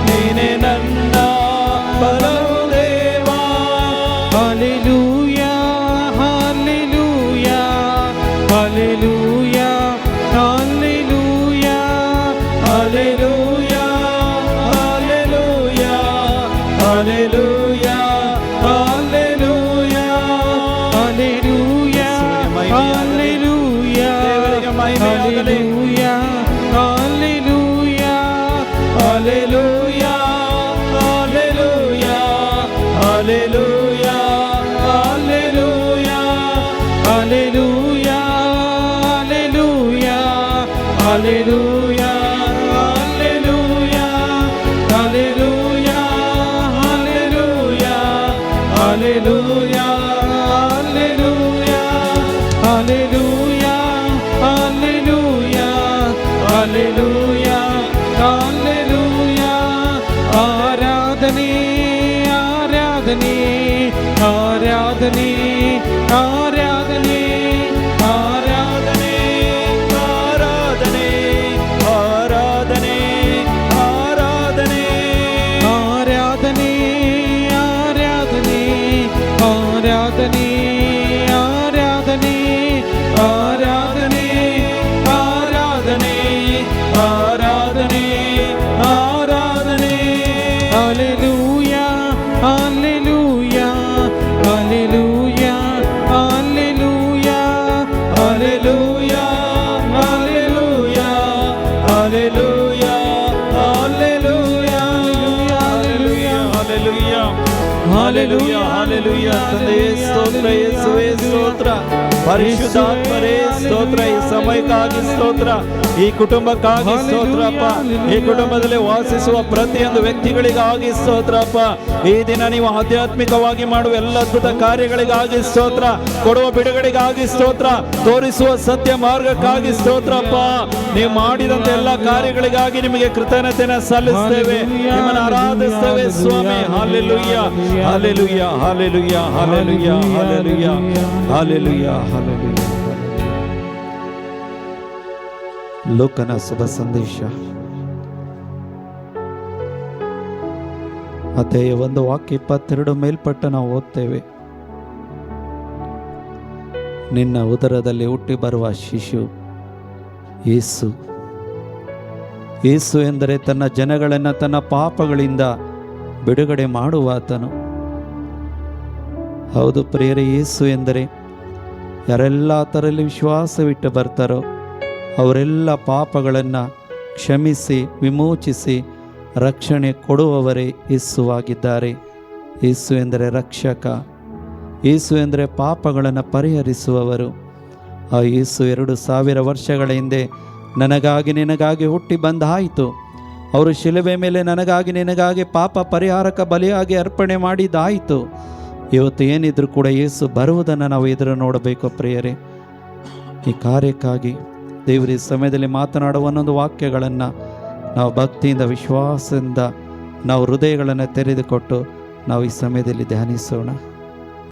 ನೀನೇ ನನ್ನ ಬಲವು ದೇವ. ಹಲ್ಲೆಲೂಯಾ ಹಲ್ಲೆಲೂಯಾ ಹಲ್ಲೆಲೂಯಾ ಹಲ್ಲೆಲೂಯಾ ಹಲ್ಲೆಲೂಯಾ ಹಲ್ಲೆಲೂಯಾ ಹಲ್ಲೆಲೂಯಾ ಹಲ್ಲೆಲೂಯಾ ಹಲ್ಲೆಲೂಯಾ ಹಲ್ಲೆಲೂಯಾ ದೇವರಿಗೆ ಮಹಿಮೆಯಾಗಲಿ. ಹಲ್ಲೆಲೂಯಾ ಹಲ್ಲೆಲೂಯಾ ಹಲ್ಲೆಲೂಯಾ ಹಲ್ಲೆಲೂಯಾ ಹಲ್ಲೆಲೂಯಾ ಹಲ್ಲೆಲೂಯಾ ಹಲ್ಲೆಲೂಯಾ ಹಲ್ಲೆಲೂಯಾ ಹಲ್ಲೆಲೂಯಾ ಹಲ್ಲೆಲೂಯಾ ಹಲ್ಲೆಲೂಯಾ ಹಲ್ಲೆಲೂಯಾ ಹಲ್ಲೆಲೂಯಾ ಹಲ್ಲೆಲೂಯಾ ಹಲ್ಲೆಲೂಯಾ ಹಲ್ಲೆಲೂಯಾ. ಆರಾಧನೆ ಆರಾಧನೆ ಆರಾಧನೆ ಆರಾಧನೆ ಆರಾಧನೆ ಸ್ತೋತ್ರ ಯೇಸುವೇ ಸ್ತೋತ್ರ. ಪರಿಶುದ್ಧಾತ್ಮರೇ ಸ್ತೋತ್ರ. ಈ ಸಮಯಕ್ಕಾಗಿ ಸ್ತೋತ್ರ, ಈ ಕುಟುಂಬಕ್ಕಾಗಿ ಸ್ತೋತ್ರಪ್ಪ. ಈ ಕುಟುಂಬದಲ್ಲಿ ವಾಸಿಸುವ ಪ್ರತಿಯೊಂದು ವ್ಯಕ್ತಿಗಳಿಗಾಗಿ ಸ್ತೋತ್ರಪ್ಪ. ಈ ದಿನ ನೀವು ಆಧ್ಯಾತ್ಮಿಕವಾಗಿ ಮಾಡುವ ಎಲ್ಲ ಅದ್ಭುತ ಕಾರ್ಯಗಳಿಗಾಗಿ ಸ್ತೋತ್ರ, ಕೊಡುವ ಬಿಡುಗಡೆಗಾಗಿ ಸ್ತೋತ್ರ, ತೋರಿಸುವ ಸತ್ಯ ಮಾರ್ಗಕ್ಕಾಗಿ ಸ್ತೋತ್ರಪ್ಪ. ನೀವು ಮಾಡಿದಂತ ಎಲ್ಲ ಕಾರ್ಯಗಳಿಗಾಗಿ ನಿಮಗೆ ಕೃತಜ್ಞತೆಯನ್ನು ಸಲ್ಲಿಸ್ತೇವೆ, ನಿಮ್ಮನ್ನು ಆರಾಧಿಸ್ತೇವೆ ಸ್ವಾಮಿ. ಹಾಲೆಲೂಯಾ ಹಾಲೆಲೂಯಾ ಹಾಲೆಲೂಯಾ ಹಾಲೆಲೂಯಾ ಹಾಲೆಲೂಯಾ ಹಾಲೆಲೂಯಾ ಹಾಲೆಲೂಯಾ. ಲೋಕನ ಶುಭ ಸಂದೇಶ ಅಧ್ಯಾಯ 1 ವಾಕ್ಯ 22 ಮೇಲ್ಪಟ್ಟ ನಾವು ಓದ್ತೇವೆ. ನಿನ್ನ ಉದರದಲ್ಲಿ ಹುಟ್ಟಿ ಬರುವ ಶಿಶು ಯೇಸು. ಯೇಸು ಎಂದರೆ ತನ್ನ ಜನಗಳನ್ನು ತನ್ನ ಪಾಪಗಳಿಂದ ಬಿಡುಗಡೆ ಮಾಡುವಾತನು. ಹೌದು ಪ್ರಿಯರೇ, ಯೇಸು ಎಂದರೆ ಯಾರೆಲ್ಲ ಆತರಲ್ಲಿ ವಿಶ್ವಾಸವಿಟ್ಟು ಬರ್ತಾರೋ ಅವರೆಲ್ಲ ಪಾಪಗಳನ್ನು ಕ್ಷಮಿಸಿ ವಿಮೋಚಿಸಿ ರಕ್ಷಣೆ ಕೊಡುವವರೇ ಯೇಸುವಾಗಿದ್ದಾರೆ. ಯೇಸು ಎಂದರೆ ರಕ್ಷಕ. ಯೇಸು ಎಂದರೆ ಪಾಪಗಳನ್ನು ಪರಿಹರಿಸುವವರು. ಆ ಯೇಸು 2000 ವರ್ಷಗಳ ಹಿಂದೆ ನನಗಾಗಿ ನಿನಗಾಗಿ ಹುಟ್ಟಿ ಬಂದಾಯಿತು. ಅವರು ಶಿಲುಬೆ ಮೇಲೆ ನನಗಾಗಿ ನಿನಗಾಗಿ ಪಾಪ ಪರಿಹಾರಕ ಬಲಿಯಾಗಿ ಅರ್ಪಣೆ ಮಾಡಿದ್ದಾಯಿತು. ಇವತ್ತು ಏನಿದ್ರು ಕೂಡ ಯೇಸು ಬರುವುದನ್ನು ನಾವು ಎದುರು ನೋಡಬೇಕು ಪ್ರಿಯರೇ. ಈ ಕಾರ್ಯಕ್ಕಾಗಿ ದೇವರ ಈ ಸಮಯದಲ್ಲಿ ಮಾತನಾಡುವ ಒಂದೊಂದು ವಾಕ್ಯಗಳನ್ನು ನಾವು ಭಕ್ತಿಯಿಂದ ವಿಶ್ವಾಸದಿಂದ ನಾವು ಹೃದಯಗಳನ್ನು ತೆರೆದುಕೊಟ್ಟು ನಾವು ಈ ಸಮಯದಲ್ಲಿ ಧ್ಯಾನಿಸೋಣ.